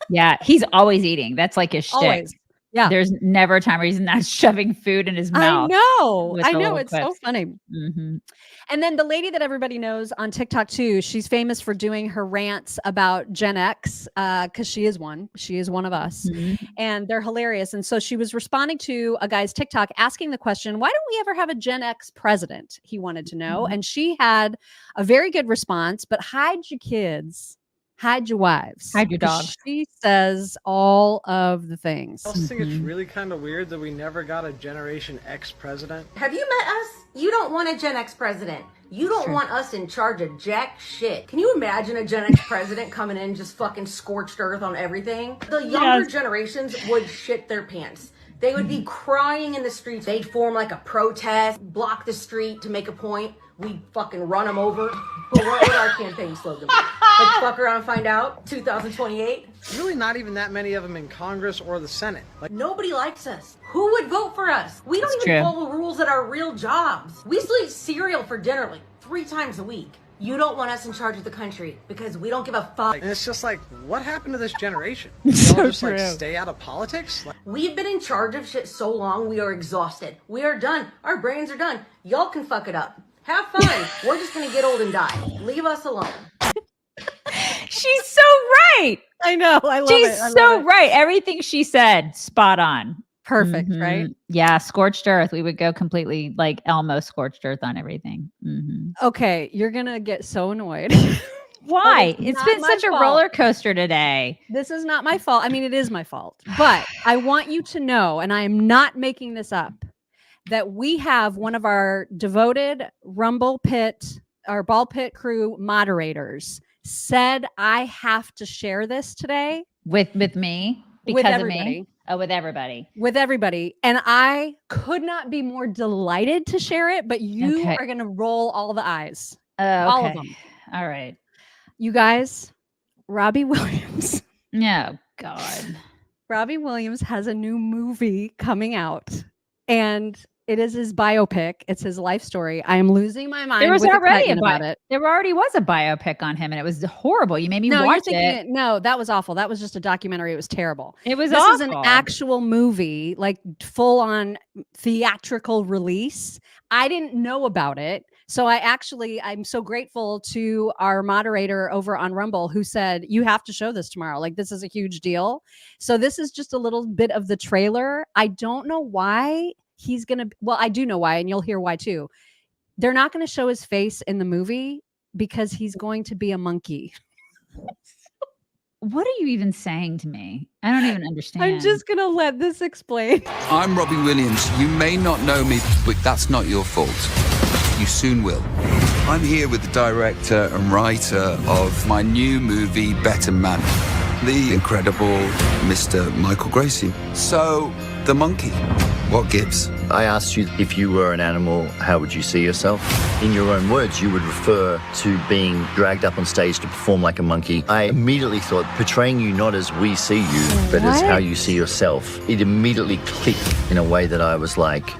Yeah, he's always eating. That's like his shtick. Always. Yeah. There's never a time where he's not shoving food in his mouth. I know. with I the know. little It's so quips. funny. Mhm. And then the lady that everybody knows on TikTok too, she's famous for doing her rants about Gen X because she is one. She is one of us. And they're hilarious. And so she was responding to a guy's TikTok asking the question, why don't we ever have a Gen X president? He wanted to know. And she had a very good response, but hide your kids. Hide your wives. Hide your 'Cause dogs. She says all of the things. I also think it's really kind of weird that we never got a Generation X president. Have you met us? You don't want a Gen X president. You don't want us in charge of jack shit. Can you imagine a Gen X president coming in just fucking scorched earth on everything? The younger generations would shit their pants. They would be crying in the streets. They'd form like a protest, block the street to make a point. We'd fucking run them over. But what would our campaign slogan be? Like, fuck around and find out? 2028? Really not even that many of them in Congress or the Senate. Like, Nobody likes us. Who would vote for us? We don't It's even true. follow rules at our real jobs. We still eat cereal for dinner like 3 times a week. You don't want us in charge of the country because we don't give a fuck. and it's just like, what happened to this generation? So Y'all just like true. stay out of politics? Like, We've been in charge of shit so long, we are exhausted. We are done. Our brains are done. Y'all can fuck it up. Have fun. We're just gonna get old and die. Leave us alone. She's so right. I know. I love She's it. I love so it. right. Everything she said, spot on. Perfect, Mhm. right? Yeah, scorched earth. We would go completely like Elmo scorched earth on everything. Mhm. Okay, you're gonna get so annoyed. Why? But It's not been my such a fault. roller coaster today. This is not my fault. I mean, it is my fault. But I want you to know, and I am not making this up, that we have one of our devoted Rumble Pit, our Ball Pit crew moderators said I have to share this today With me? with Because of everybody. me? Oh, with everybody. With everybody. And I could not be more delighted to share it, but you Okay. are going to roll all the eyes. Oh, All of okay. them. All right. You guys, Robbie Williams. Oh, God. Robbie Williams has a new movie coming out, and it is his biopic. It's his life story. I am losing my mind. There was with already excitement about it. There already was a biopic on him, and it was horrible. You made me No, you're watch thinking it. No, that was awful. That was just a documentary. It was terrible. It was This is an awful. actual movie, like full on theatrical release. I didn't know about it. So I'm so grateful to our moderator over on Rumble who said, you have to show this tomorrow. Like, this is a huge deal. So this is just a little bit of the trailer. I don't know why he's going to, well, I do know why, and you'll hear why too. they're not going to show his face in the movie because he's going to be a monkey. What are you even saying to me? I don't even understand. I'm just going to let this explain. I'm Robbie Williams. You may not know me, but that's not your fault. You soon will. I'm here with the director and writer of my new movie, Better Man, the incredible Mr. Michael Gracie. So, the monkey, what gives? I asked you if you were an animal, how would you see yourself? In your own words, you would refer to being dragged up on stage to perform like a monkey. I immediately thought, portraying you not as we see you, but as how you see yourself. It immediately clicked in a way that I was like,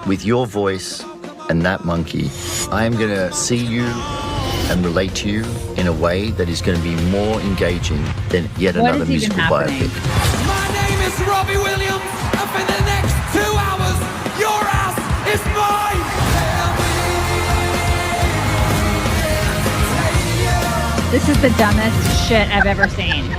with your voice and that monkey, I am going to see you and relate to you in a way that is going to be more engaging than yet another musical biopic. My name is Robbie Williams, and for the next 2 hours, your ass is mine! This is the dumbest shit I've ever seen.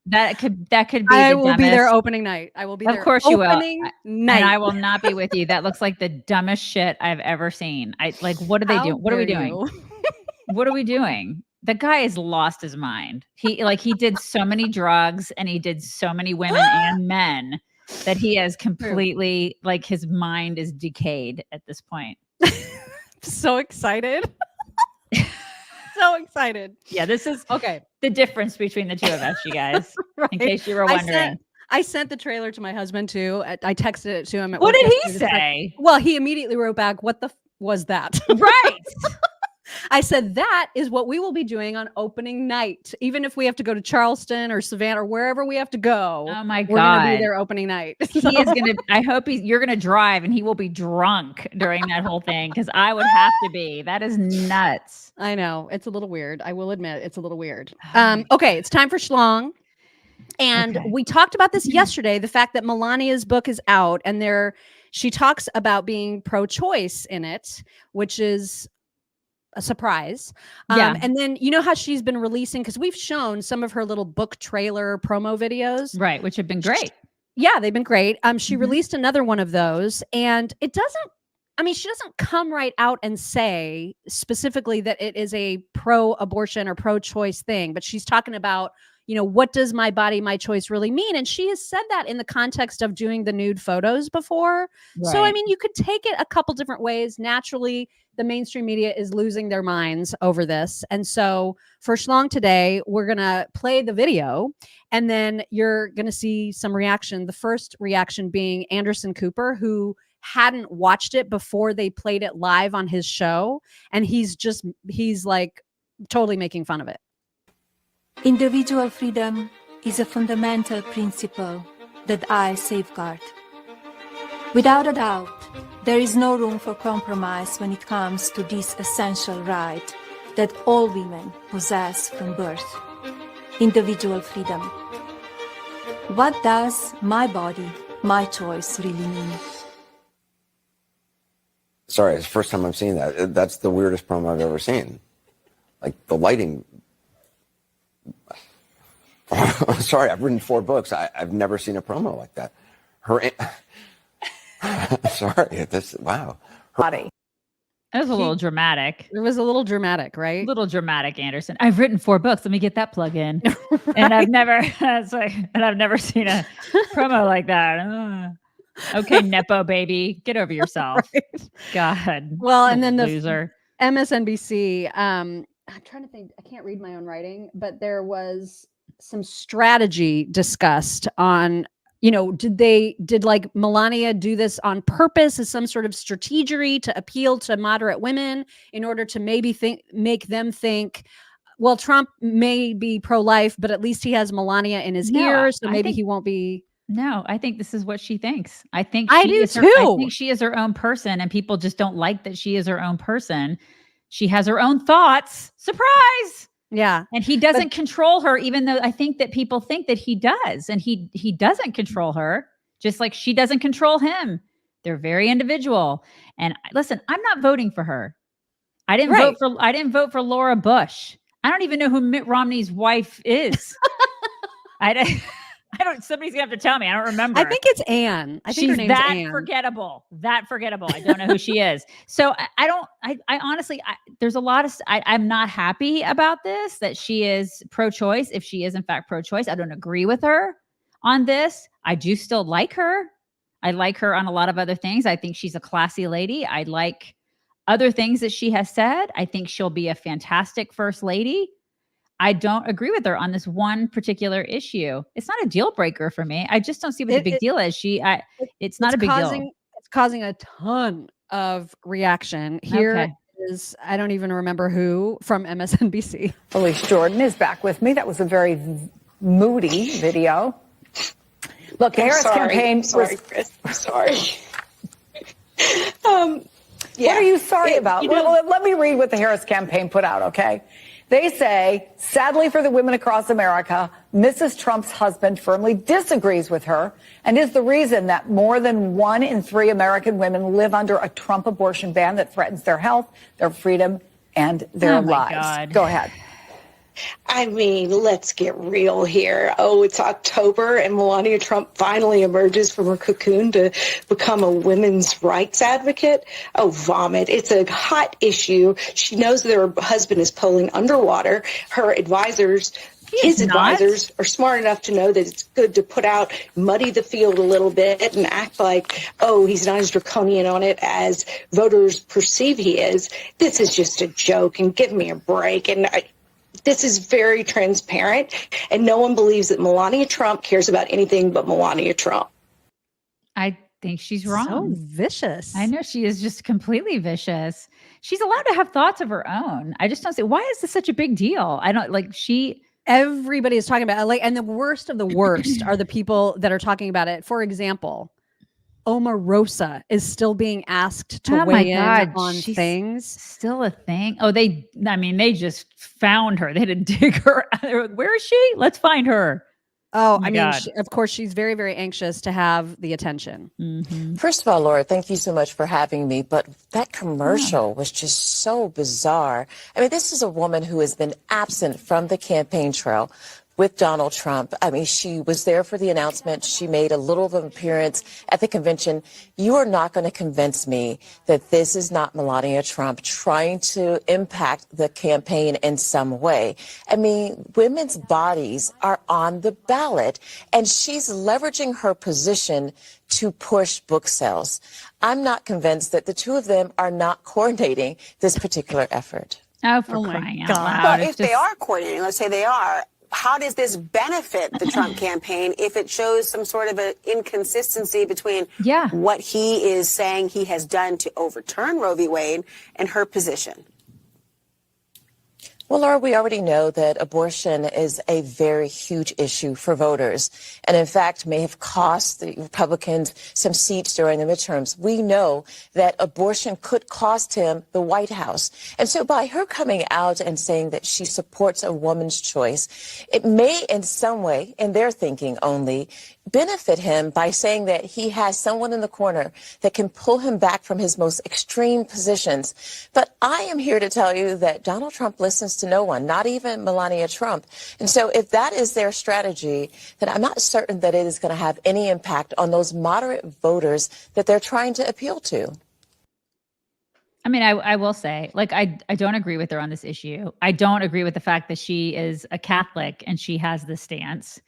That could be I the will dumbest. be there opening night. I will be there. Of course you will. Opening night. And I will not be with you. That looks like the dumbest shit I've ever seen. What are they doing? What are we doing? What are we doing? The guy has lost his mind. He did so many drugs and he did so many women and men that he has completely, his mind is decayed at this point. So excited. So excited. Yeah, this is okay. The difference between the two of us, you guys, right. In case you were wondering. I sent the trailer to my husband too. I texted it to him. What did he say? Well, he immediately wrote back, "What the was that?" Right. I said, that is what we will be doing on opening night. Even if we have to go to Charleston or Savannah or wherever we have to go. Oh my God. We're going to be there opening night. He is going to, I hope you're going to drive and he will be drunk during that whole thing because I would have to be. That is nuts. I know. It's a little weird. I will admit it's a little weird. Okay. It's time for Schlong. And we talked about this yesterday, the fact that Melania's book is out and she talks about being pro-choice in it, which is a surprise. And then you know how she's been releasing, because we've shown some of her little book trailer promo videos, right, which have been great. Yeah, they've been great. She released another one of those, and she doesn't come right out and say specifically that it is a pro-abortion or pro-choice thing, but she's talking about, what does my body, my choice really mean? And she has said that in the context of doing the nude photos before. Right. So, you could take it a couple different ways. Naturally, the mainstream media is losing their minds over this. And so for Schlong today, we're going to play the video and then you're going to see some reaction. The first reaction being Anderson Cooper, who hadn't watched it before they played it live on his show. And he's like totally making fun of it. Individual freedom is a fundamental principle that I safeguard. Without a doubt, there is no room for compromise when it comes to this essential right that all women possess from birth. Individual freedom. What does my body, my choice really mean? Sorry, it's the first time I'm seeing that. That's the weirdest promo I've ever seen. Like the lighting. Sorry, I've written 4 books. I've never seen a promo like that. Sorry, wow. Body. That was a little dramatic. It was a little dramatic, right? A little dramatic, Anderson. I've written 4 books. Let me get that plug in. Right. And I've never seen a promo like that. Okay, Nepo baby, get over yourself. Right. God. Well, and then loser. The MSNBC. I'm trying to think. I can't read my own writing, but there was some strategy discussed on, did like Melania do this on purpose as some sort of strategy to appeal to moderate women in order to maybe make them think, well, Trump may be pro-life, but at least he has Melania in his ear, so maybe he won't be. No, I think this is what she thinks. I think I do too. I think she is her own person, and people just don't like that she is her own person. She has her own thoughts. Surprise. Yeah. And he doesn't control her, even though I think that people think that he does. And he doesn't control her, just like she doesn't control him. They're very individual. And listen, I'm not voting for her. I didn't vote for Laura Bush. I don't even know who Mitt Romney's wife is. Somebody's gonna have to tell me. I don't remember. I think it's Anne. I think her She's name's that Anne. forgettable. That forgettable. I don't know who she is. So I honestly, there's a lot of, I'm not happy about this, that she is pro-choice. If she is in fact pro-choice, I don't agree with her on this. I do still like her. I like her on a lot of other things. I think she's a classy lady. I like other things that she has said. I think she'll be a fantastic first lady. I don't agree with her on this one particular issue. It's not a deal breaker for me. I just don't see what the big deal is. It's not a big deal. It's causing a ton of reaction. Here is, I don't even remember who, from MSNBC. Elise Jordan is back with me. That was a very moody video. Look, the Harris campaign Chris. I'm sorry. What are you sorry about? Let me read what the Harris campaign put out, okay? They say, sadly for the women across America, Mrs. Trump's husband firmly disagrees with her and is the reason that more than 1 in 3 American women live under a Trump abortion ban that threatens their health, their freedom, and their lives. God. Go ahead. I mean, let's get real here. Oh, it's October and Melania Trump finally emerges from her cocoon to become a women's rights advocate. Oh, vomit. It's a hot issue. She knows that her husband is pulling underwater. Her advisors, his advisors, are smart enough to know that it's good to muddy the field a little bit and act like, oh, he's not as draconian on it as voters perceive he is. This is just a joke, and give me a break. And this is very transparent, and no one believes that Melania Trump cares about anything but Melania Trump. I think she's wrong. So vicious. I know she is just completely vicious. She's allowed to have thoughts of her own. I just don't see, why is this such a big deal? I don't like everybody is talking about it, and the worst of the worst are the people that are talking about it. For example, Omarosa is still being asked to weigh in on things. Still a thing. Oh, they just found her. They had to dig her out. Where is she? Let's find her. Oh, I mean, of course, she's very, very anxious to have the attention. Mm-hmm. First of all, Laura, thank you so much for having me. But that commercial was just so bizarre. I mean, this is a woman who has been absent from the campaign trail with Donald Trump. I mean, she was there for the announcement. She made a little of an appearance at the convention. You are not going to convince me that this is not Melania Trump trying to impact the campaign in some way. I mean, women's bodies are on the ballot, and she's leveraging her position to push book sales. I'm not convinced that the two of them are not coordinating this particular effort. Oh, for crying out loud. Well, if they are coordinating, let's say they are, how does this benefit the Trump campaign if it shows some sort of an inconsistency between what he is saying he has done to overturn Roe v. Wade and her position? Well, Laura, we already know that abortion is a very huge issue for voters, and in fact may have cost the Republicans some seats during the midterms. We know that abortion could cost him the White House. And so by her coming out and saying that she supports a woman's choice, it may in some way, in their thinking only, benefit him by saying that he has someone in the corner that can pull him back from his most extreme positions. But I am here to tell you that Donald Trump listens to no one, not even Melania Trump. And so if that is their strategy, then I'm not certain that it is going to have any impact on those moderate voters that they're trying to appeal to. I mean, I will say, like, I don't agree with her on this issue. I don't agree with the fact that she is a Catholic and she has this stance.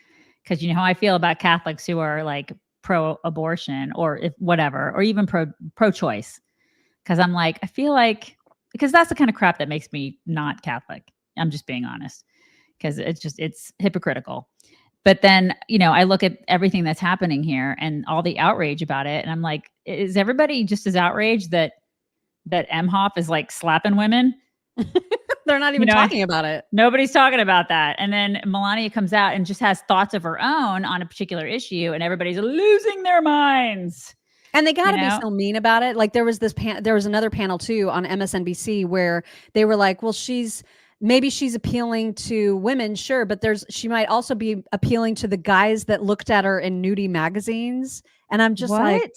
Because you know how I feel about Catholics who are like pro-abortion or whatever, or even pro-choice. Because I'm like, I feel like, because that's the kind of crap that makes me not Catholic. I'm just being honest. Because it's hypocritical. But then, you know, I look at everything that's happening here and all the outrage about it. And I'm like, is everybody just as outraged that Emhoff is like slapping women? They're not even talking about it. Nobody's talking about that. And then Melania comes out and just has thoughts of her own on a particular issue, and everybody's losing their minds. And they got to be so mean about it. Like there was another panel too on MSNBC where they were like, well, maybe she's appealing to women, sure, but she might also be appealing to the guys that looked at her in nudie magazines. And I'm just like,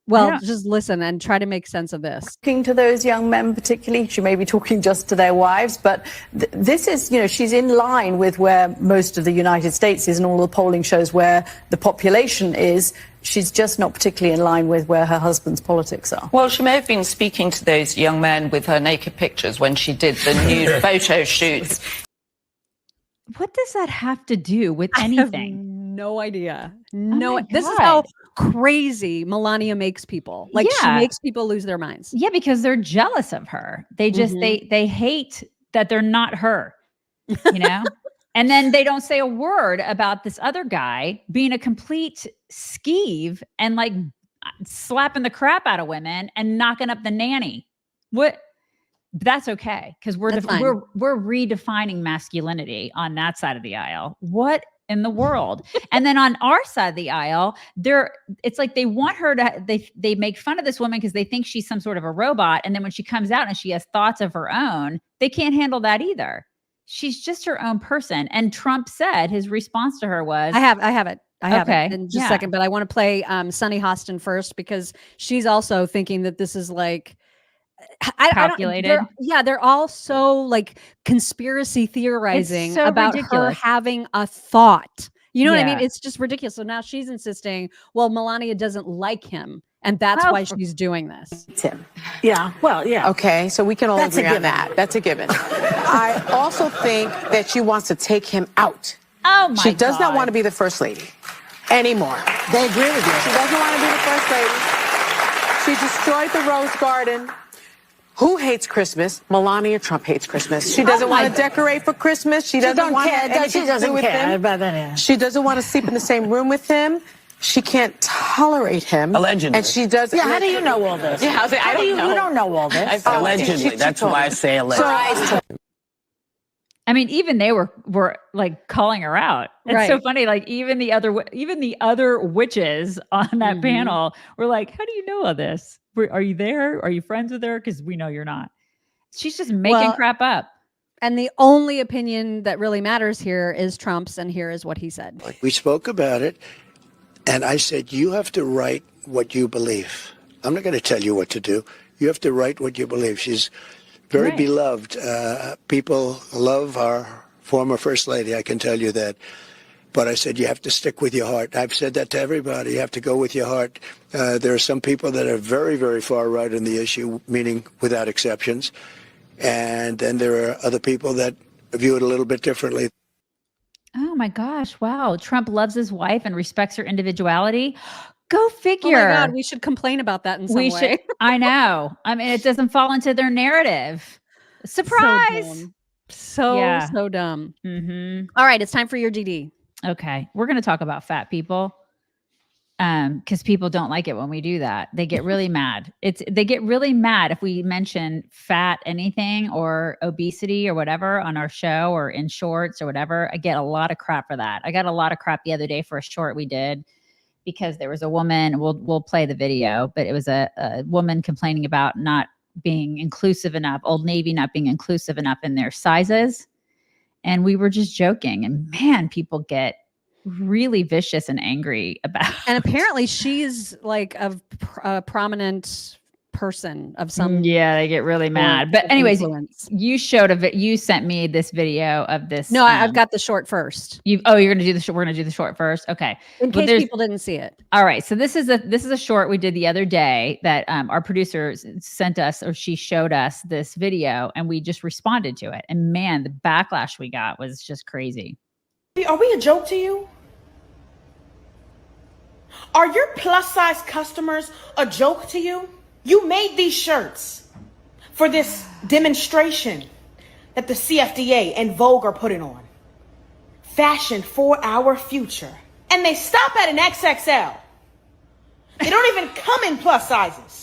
Well, just listen and try to make sense of this. Talking to those young men particularly, she may be talking just to their wives, but this is, she's in line with where most of the United States is and all the polling shows where the population is. She's just not particularly in line with where her husband's politics are. Well, she may have been speaking to those young men with her naked pictures when she did the nude photo shoots. What does that have to do with anything? I have no idea. No, this is how crazy Melania makes people. Like she makes people lose their minds. Yeah, because they're jealous of her. They just they hate that they're not her. And then they don't say a word about this other guy being a complete skeeve and like slapping the crap out of women and knocking up the nanny. What? That's okay, because we're redefining masculinity on that side of the aisle. What in the world? And then on our side of the aisle, it's like they want her to. They make fun of this woman because they think she's some sort of a robot. And then when she comes out and she has thoughts of her own, they can't handle that either. She's just her own person. And Trump said his response to her was, I have it. I have it in just a second, but I want to play Sunny Hostin first because she's also thinking that this is like calculated. They're all so like conspiracy theorizing about her having a thought. You know what I mean? It's just ridiculous. So now she's insisting, well, Melania doesn't like him. And that's why she's doing this. Tim. Yeah, well, yeah. Okay, so we can all agree on that. That's a given. I also think that she wants to take him out. Oh, my God. She does not want to be the first lady anymore. They agree with you. She doesn't want to be the first lady. She destroyed the Rose Garden. Who hates Christmas? Melania Trump hates Christmas. She doesn't want to decorate for Christmas. She doesn't want to have anything to do with him. She doesn't want to sleep in the same room with him. She can't tolerate him. Allegedly. And she does. Yeah, how do you know all this? Yeah, I don't know. You don't know all this. Allegedly. That's why I say allegedly. I mean, even they were like calling her out. It's so funny. Like even the other witches on that panel were like, "How do you know all this? Are you there? Are you friends with her? Because we know you're not." She's just making crap up. And the only opinion that really matters here is Trump's, and here is what he said. We spoke about it, and I said, you have to write what you believe. I'm not going to tell you what to do. You have to write what you believe. She's very beloved. People love our former First Lady, I can tell you that. But I said, you have to stick with your heart. I've said that to everybody. You have to go with your heart. There are some people that are very, very far right on the issue, meaning without exceptions. And then there are other people that view it a little bit differently. Oh my gosh. Wow. Trump loves his wife and respects her individuality. Go figure. Oh my God. We should complain about that in some way. I know. I mean, it doesn't fall into their narrative. Surprise. So dumb. All right. It's time for your DD. Okay. We're going to talk about fat people. Because people don't like it when we do that. They get really mad. They get really mad if we mention fat anything or obesity or whatever on our show or in shorts or whatever. I get a lot of crap for that. I got a lot of crap the other day for a short we did because there was a woman, we'll play the video, but it was a woman complaining about not being inclusive enough, Old Navy not being inclusive enough in their sizes. And we were just joking. And man, people get really vicious and angry about. And apparently she's like a prominent person of some. Yeah, they get really mad. But anyways, you sent me this video of this. No, I've got the short first. You're going to do the short. We're going to do the short first. Okay. In case people didn't see it. All right. So this is a short we did the other day that our producer sent us, or she showed us this video, and we just responded to it. And man, the backlash we got was just crazy. Are we a joke to you? Are your plus size customers a joke to you? You made these shirts for this demonstration that the CFDA and Vogue are putting on. Fashion for our future. And they stop at an XXL. They don't even come in plus sizes.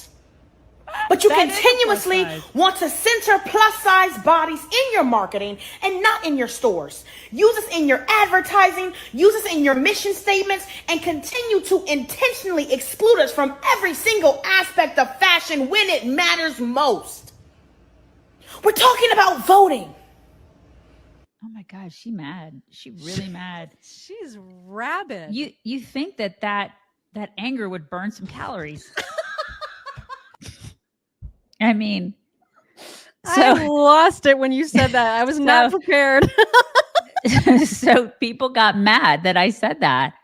But you continuously want to center plus size bodies in your marketing and not in your stores. Use us in your advertising, use us in your mission statements, and continue to intentionally exclude us from every single aspect of fashion when it matters most. We're talking about voting. Oh my God, she mad. She really mad. She's rabid. You think that anger would burn some calories. I mean, I lost it when you said that. I was not prepared. So people got mad that I said that.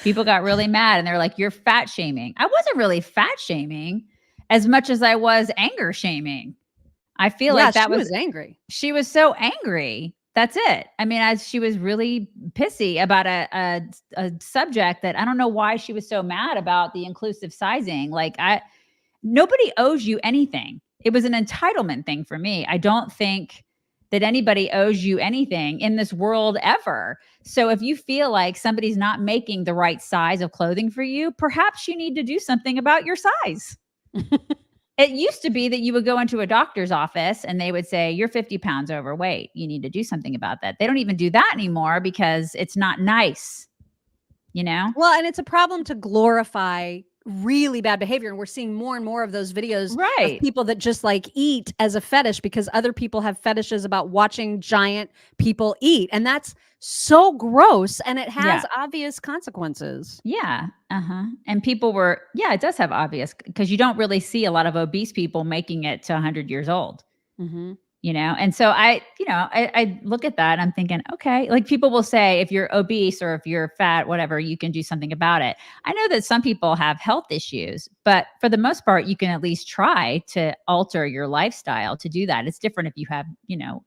People got really mad and they're like, you're fat shaming. I wasn't really fat shaming as much as I was anger shaming. I feel like that was angry. She was so angry. That's it. I mean, she was really pissy about a subject that I don't know why she was so mad about the inclusive sizing. Like nobody owes you anything. It was an entitlement thing for me. I don't think that anybody owes you anything in this world ever. So if you feel like somebody's not making the right size of clothing for you, perhaps you need to do something about your size. It used to be that you would go into a doctor's office and they would say, you're 50 pounds overweight. You need to do something about that. They don't even do that anymore because it's not nice, you know? Well, and it's a problem to glorify really bad behavior. And we're seeing more and more of those videos of people that just like eat as a fetish because other people have fetishes about watching giant people eat. And that's so gross. And it has obvious consequences. Yeah. And people were, it does have obvious, because you don't really see a lot of obese people making it to 100 years old. You know? And so I look at that and I'm thinking, okay, like people will say, if you're obese or if you're fat, whatever, you can do something about it. I know that some people have health issues, but for the most part, you can at least try to alter your lifestyle to do that. It's different if you have, you know,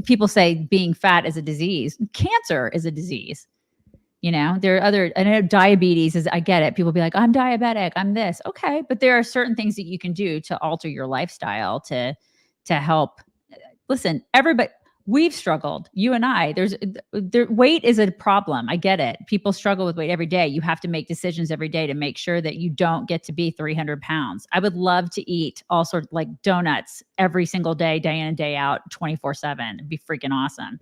people say being fat is a disease. Cancer is a disease. You know, there are other, I know diabetes is, I get it. People be like, I'm diabetic, I'm this. Okay. But there are certain things that you can do to alter your lifestyle to help. Listen, everybody, we've struggled. You and I, weight is a problem. I get it. People struggle with weight every day. You have to make decisions every day to make sure that you don't get to be 300 pounds. I would love to eat all sorts like donuts every single day, day in and day out, 24/7. It'd be freaking awesome.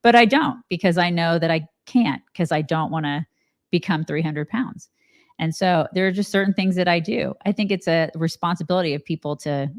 But I don't, because I know that I can't, because I don't want to become 300 pounds. And so there are just certain things that I do. I think it's a responsibility of people to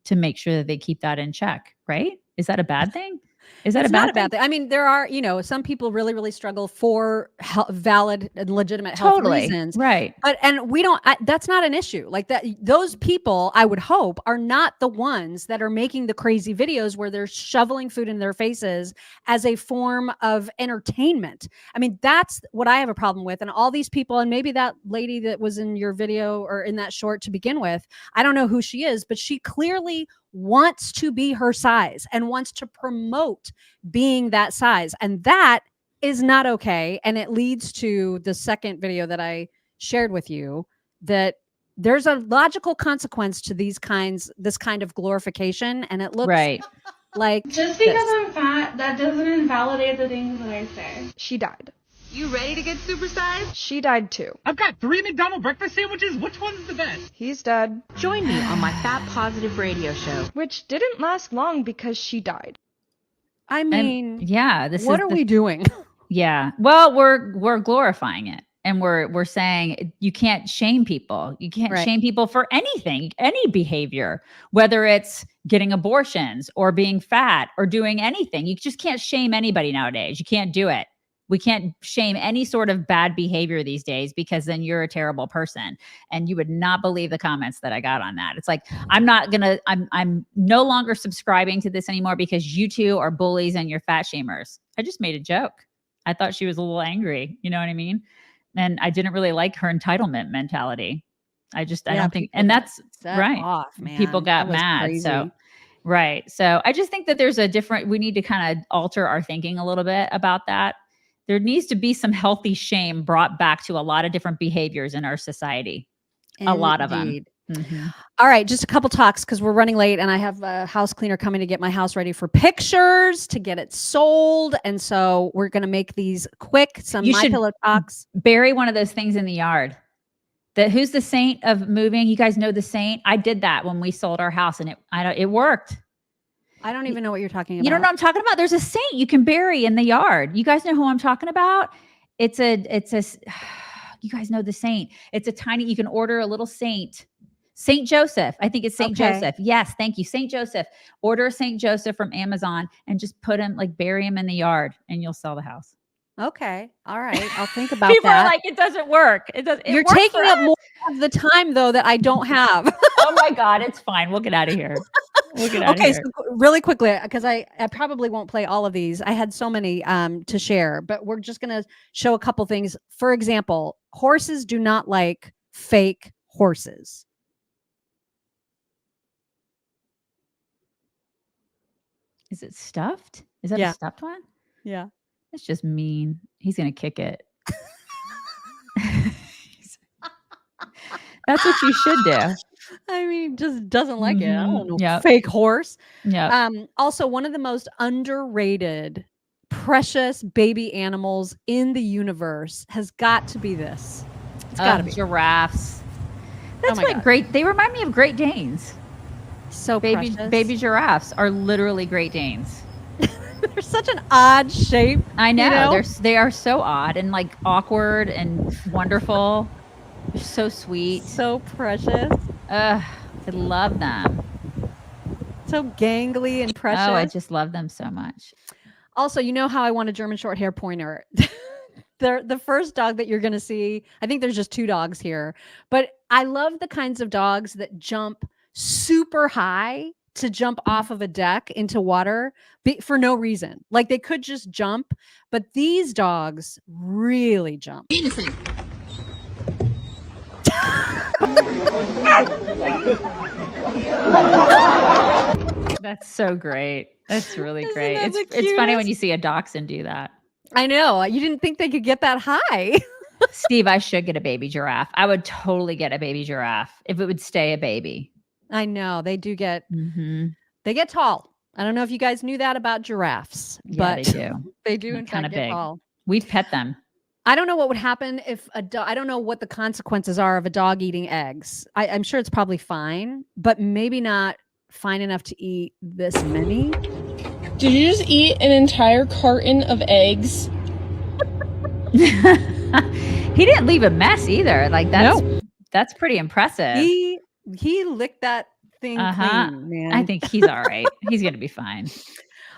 make sure that they keep that in check, right? Is that a bad thing? Is that It's a bad not thing? a bad thing. I mean, there are, you know, some people really, really struggle for valid and legitimate health reasons. Right. And we don't, that's not an issue like that. Those people, I would hope, are not the ones that are making the crazy videos where they're shoveling food in their faces as a form of entertainment. I mean, that's what I have a problem with. And all these people, and maybe that lady that was in your video or in that short to begin with, I don't know who she is, but she clearly wants to be her size and wants to promote being that size. And that is not okay. And it leads to the second video that I shared with you, that there's a logical consequence to this kind of glorification. And it looks like just because I'm fat, that doesn't invalidate the things that I say. She died. You ready to get supersized? She died too. I've got 3 McDonald's breakfast sandwiches. Which one's the best? He's dead. Join me on my Fat Positive radio show. Which didn't last long because she died. I mean, what are we doing? Yeah. Well, we're glorifying it. And we're saying you can't shame people. You can't shame people for anything, any behavior, whether it's getting abortions or being fat or doing anything. You just can't shame anybody nowadays. You can't do it. We can't shame any sort of bad behavior these days, because then you're a terrible person. And you would not believe the comments that I got on that. It's like, I'm no longer subscribing to this anymore because you two are bullies and you're fat shamers. I just made a joke. I thought she was a little angry. You know what I mean? And I didn't really like her entitlement mentality. I don't think, and that's right. Off, man. People got mad. Crazy. So I just think that there's we need to kind of alter our thinking a little bit about that. There needs to be some healthy shame brought back to a lot of different behaviors in our society. A lot of them. Mm-hmm. All right, just a couple talks because we're running late, and I have a house cleaner coming to get my house ready for pictures to get it sold, and so we're going to make these quick. You My should Pillow Toks. Bury one of those things in the yard. Who's the saint of moving? You guys know the saint? I did that when we sold our house, and it worked. I don't even know what you're talking about. You don't know what I'm talking about? There's a saint you can bury in the yard. You guys know who I'm talking about? It's a you guys know the saint. It's a tiny, you can order a little saint. Saint Joseph. I think it's Saint Joseph. Yes. Thank you. Saint Joseph. Order a Saint Joseph from Amazon and just bury him in the yard and you'll sell the house. Okay. All right. I'll think about People that. are like, it doesn't work. You're taking up more of the time though that I don't have. Oh my God, it's fine. We'll get out of here. Okay, so really quickly, because I probably won't play all of these. I had so many to share, but we're just going to show a couple things. For example, horses do not like fake horses. Is it stuffed? Is that Yeah. a stuffed one? Yeah. It's just mean. He's going to kick it. That's what you should do. I mean, just doesn't like it. I don't know. Yep. Fake horse. Yeah. Also, one of the most underrated, precious baby animals in the universe has got to be this. It's got to be giraffes. That's my like God. great. They remind me of Great Danes. So Baby giraffes are literally Great Danes. They're such an odd shape. I know. You know? They are so odd and like awkward and wonderful. They're so sweet. So precious. I love them. So gangly and precious. Oh, I just love them so much. Also, you know how I want a German short hair pointer. The first dog that you're going to see, I think there's just 2 dogs here, but I love the kinds of dogs that jump super high to jump off of a deck into water for no reason. Like they could just jump, but these dogs really jump. That's so great. That's really Isn't great. that the It's funny when cutest? you see a dachshund do that. I know. You didn't think they could get that high. Steve, I should get a baby giraffe. I would totally get a baby giraffe if it would stay a baby. I know. They do get, they get tall. I don't know if you guys knew that about giraffes, Yeah, but they do. they do They're in kinda fact get big. tall. We've pet them. I don't know what would happen if a dog, I don't know what the consequences are of a dog eating eggs. I'm sure it's probably fine, but maybe not fine enough to eat this many. Did you just eat an entire carton of eggs? He didn't leave a mess either. Like that's pretty impressive. He licked that thing clean, man. I think he's all right. He's gonna be fine.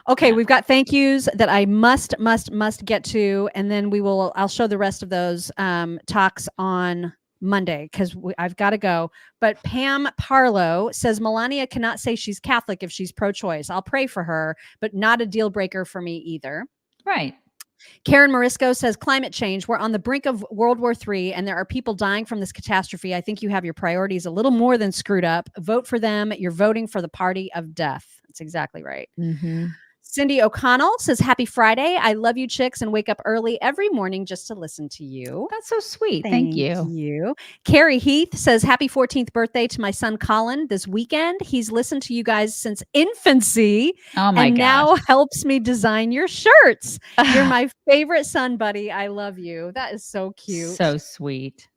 Okay, we've got thank yous that I must get to, and then I'll show the rest of those talks on Monday because I've got to go. But Pam Parlow says Melania cannot say she's Catholic if she's pro-choice. I'll pray for her, but not a deal breaker for me either. Right. Karen Morisco says climate change. We're on the brink of World War III, and there are people dying from this catastrophe. I think you have your priorities a little more than screwed up. Vote for them. You're voting for the party of death. That's exactly right. Cindy O'Connell says, happy Friday. I love you chicks and wake up early every morning just to listen to you. That's so sweet. Thank you. Carrie Heath says, happy 14th birthday to my son, Colin, this weekend. He's listened to you guys since infancy and now helps me design your shirts. You're my favorite son, buddy. I love you. That is so cute. So sweet.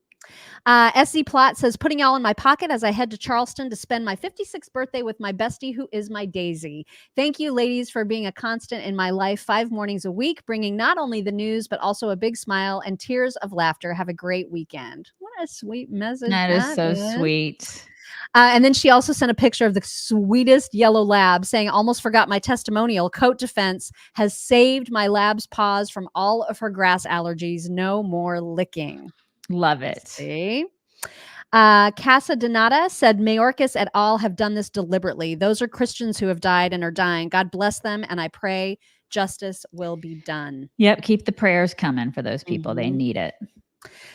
SC Plot says, putting y'all in my pocket as I head to Charleston to spend my 56th birthday with my bestie, who is my Daisy. Thank you, ladies, for being a constant in my life 5 mornings a week, bringing not only the news, but also a big smile and tears of laughter. Have a great weekend. What a sweet message. That is so sweet. And then she also sent a picture of the sweetest yellow lab saying, almost forgot my testimonial. Coat Defense has saved my lab's paws from all of her grass allergies. No more licking. Love it. See? Casa Donata said, Mayorkas et al. Have done this deliberately. Those are Christians who have died and are dying. God bless them, and I pray justice will be done. Yep. Keep the prayers coming for those people. They need it.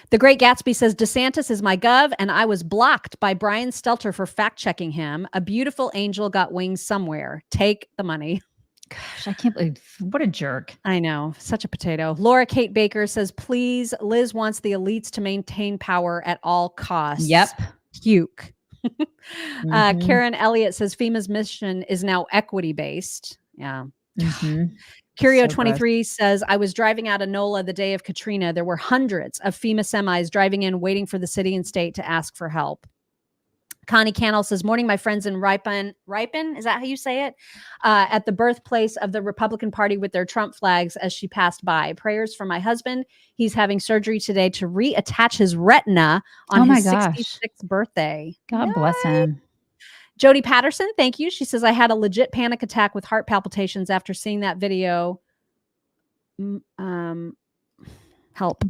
The Great Gatsby says, DeSantis is my gov, and I was blocked by Brian Stelter for fact-checking him. A beautiful angel got wings somewhere. Take the money. Gosh, I can't believe, what a jerk. I know, such a potato. Laura Kate Baker says, please, Liz wants the elites to maintain power at all costs. Yep. Puke. Karen Elliott says, FEMA's mission is now equity-based. Yeah. Curio23 says, I was driving out of NOLA the day of Katrina. There were hundreds of FEMA semis driving in, waiting for the city and state to ask for help. Connie Cannell says, morning, my friends in Ripon, is that how you say it? At the birthplace of the Republican Party with their Trump flags as she passed by. Prayers for my husband. He's having surgery today to reattach his retina on his 66th birthday. God bless him. Jody Patterson, thank you. She says, I had a legit panic attack with heart palpitations after seeing that video. Help.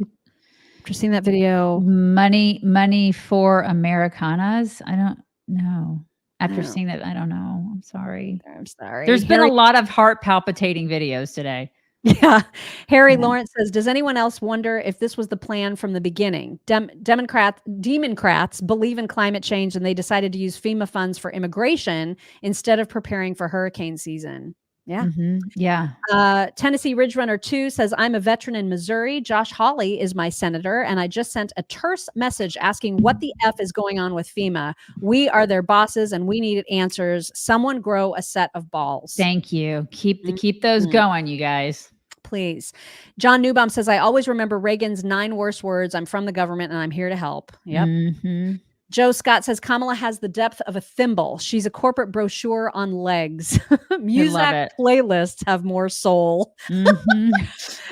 After seeing that video. Money for Americanas. I don't. No. After seeing that, I don't know. I'm sorry. I'm sorry. There's been a lot of heart palpitating videos today. Yeah. Harry Lawrence says, does anyone else wonder if this was the plan from the beginning? Democrats believe in climate change and they decided to use FEMA funds for immigration instead of preparing for hurricane season. Yeah. Yeah. Tennessee Ridge Runner 2 says, I'm a veteran in Missouri. Josh Hawley is my senator, and I just sent a terse message asking what the F is going on with FEMA. We are their bosses, and we need answers. Someone grow a set of balls. Thank you. Keep those going, you guys. Please. John Newbaum says, I always remember Reagan's 9 worst words. I'm from the government, and I'm here to help. Yep. Joe Scott says Kamala has the depth of a thimble. She's a corporate brochure on legs. Music playlists have more soul. And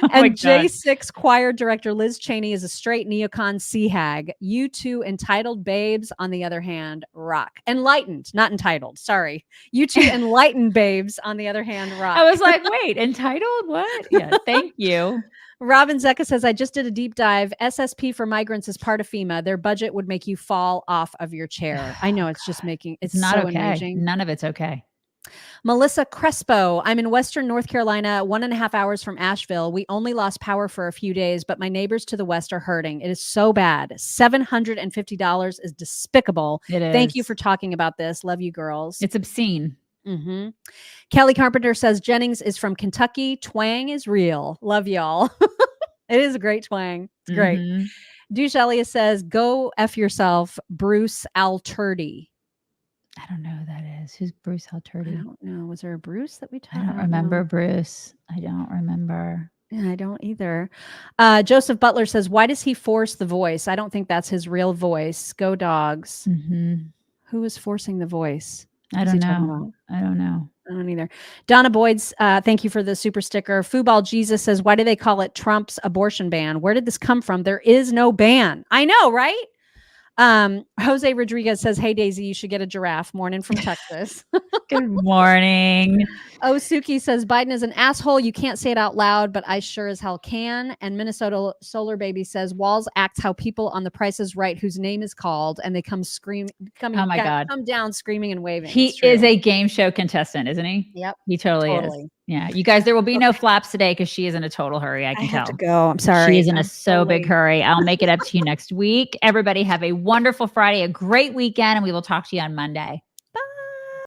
J6 choir director Liz Cheney is a straight neocon sea hag. You two entitled babes, on the other hand, rock. Enlightened, not entitled. Sorry. You two enlightened babes, on the other hand, rock. I was like, wait, entitled? What? Yeah, thank you. Robin Zecca says, I just did a deep dive. SSP for migrants is part of FEMA. Their budget would make you fall off of your chair. I know it's just it's not so okay. enraging. None of it's okay. Melissa Crespo, I'm in Western North Carolina, 1.5 hours from Asheville. We only lost power for a few days, but my neighbors to the west are hurting. It is so bad. $750 is despicable. It is. Thank you for talking about this. Love you, girls. It's obscene. Kelly Carpenter says Jennings is from Kentucky. Twang is real. Love y'all. It is a great twang. It's great. Douche Elliott says, go F yourself, Bruce Alturdi. I don't know who that is. Who's Bruce Alturdi? I don't know. Was there a Bruce that we talked about? I don't remember Bruce. I don't remember. Yeah, I don't either. Joseph Butler says, why does he force the voice? I don't think that's his real voice. Go Dogs. Who is forcing the voice? I don't know. I don't know. I don't either. Donna Boyd's, thank you for the super sticker. Football Jesus says, why do they call it Trump's abortion ban? Where did this come from? There is no ban. I know, right? Jose Rodriguez says, hey, Daisy, you should get a giraffe. Morning from Texas. Good morning. Suki says, Biden is an asshole. You can't say it out loud, but I sure as hell can. And Minnesota Solar Baby says, Walls acts how people on The Price is Right, whose name is called, and they come come down screaming and waving. He is a game show contestant, isn't he? Yep. He totally is. Yeah. You guys, there will be no flaps today because she is in a total hurry. I can tell. I have to go. I'm sorry. She is in a big hurry. I'll make it up to you next week. Everybody have a wonderful Friday, a great weekend, and we will talk to you on Monday.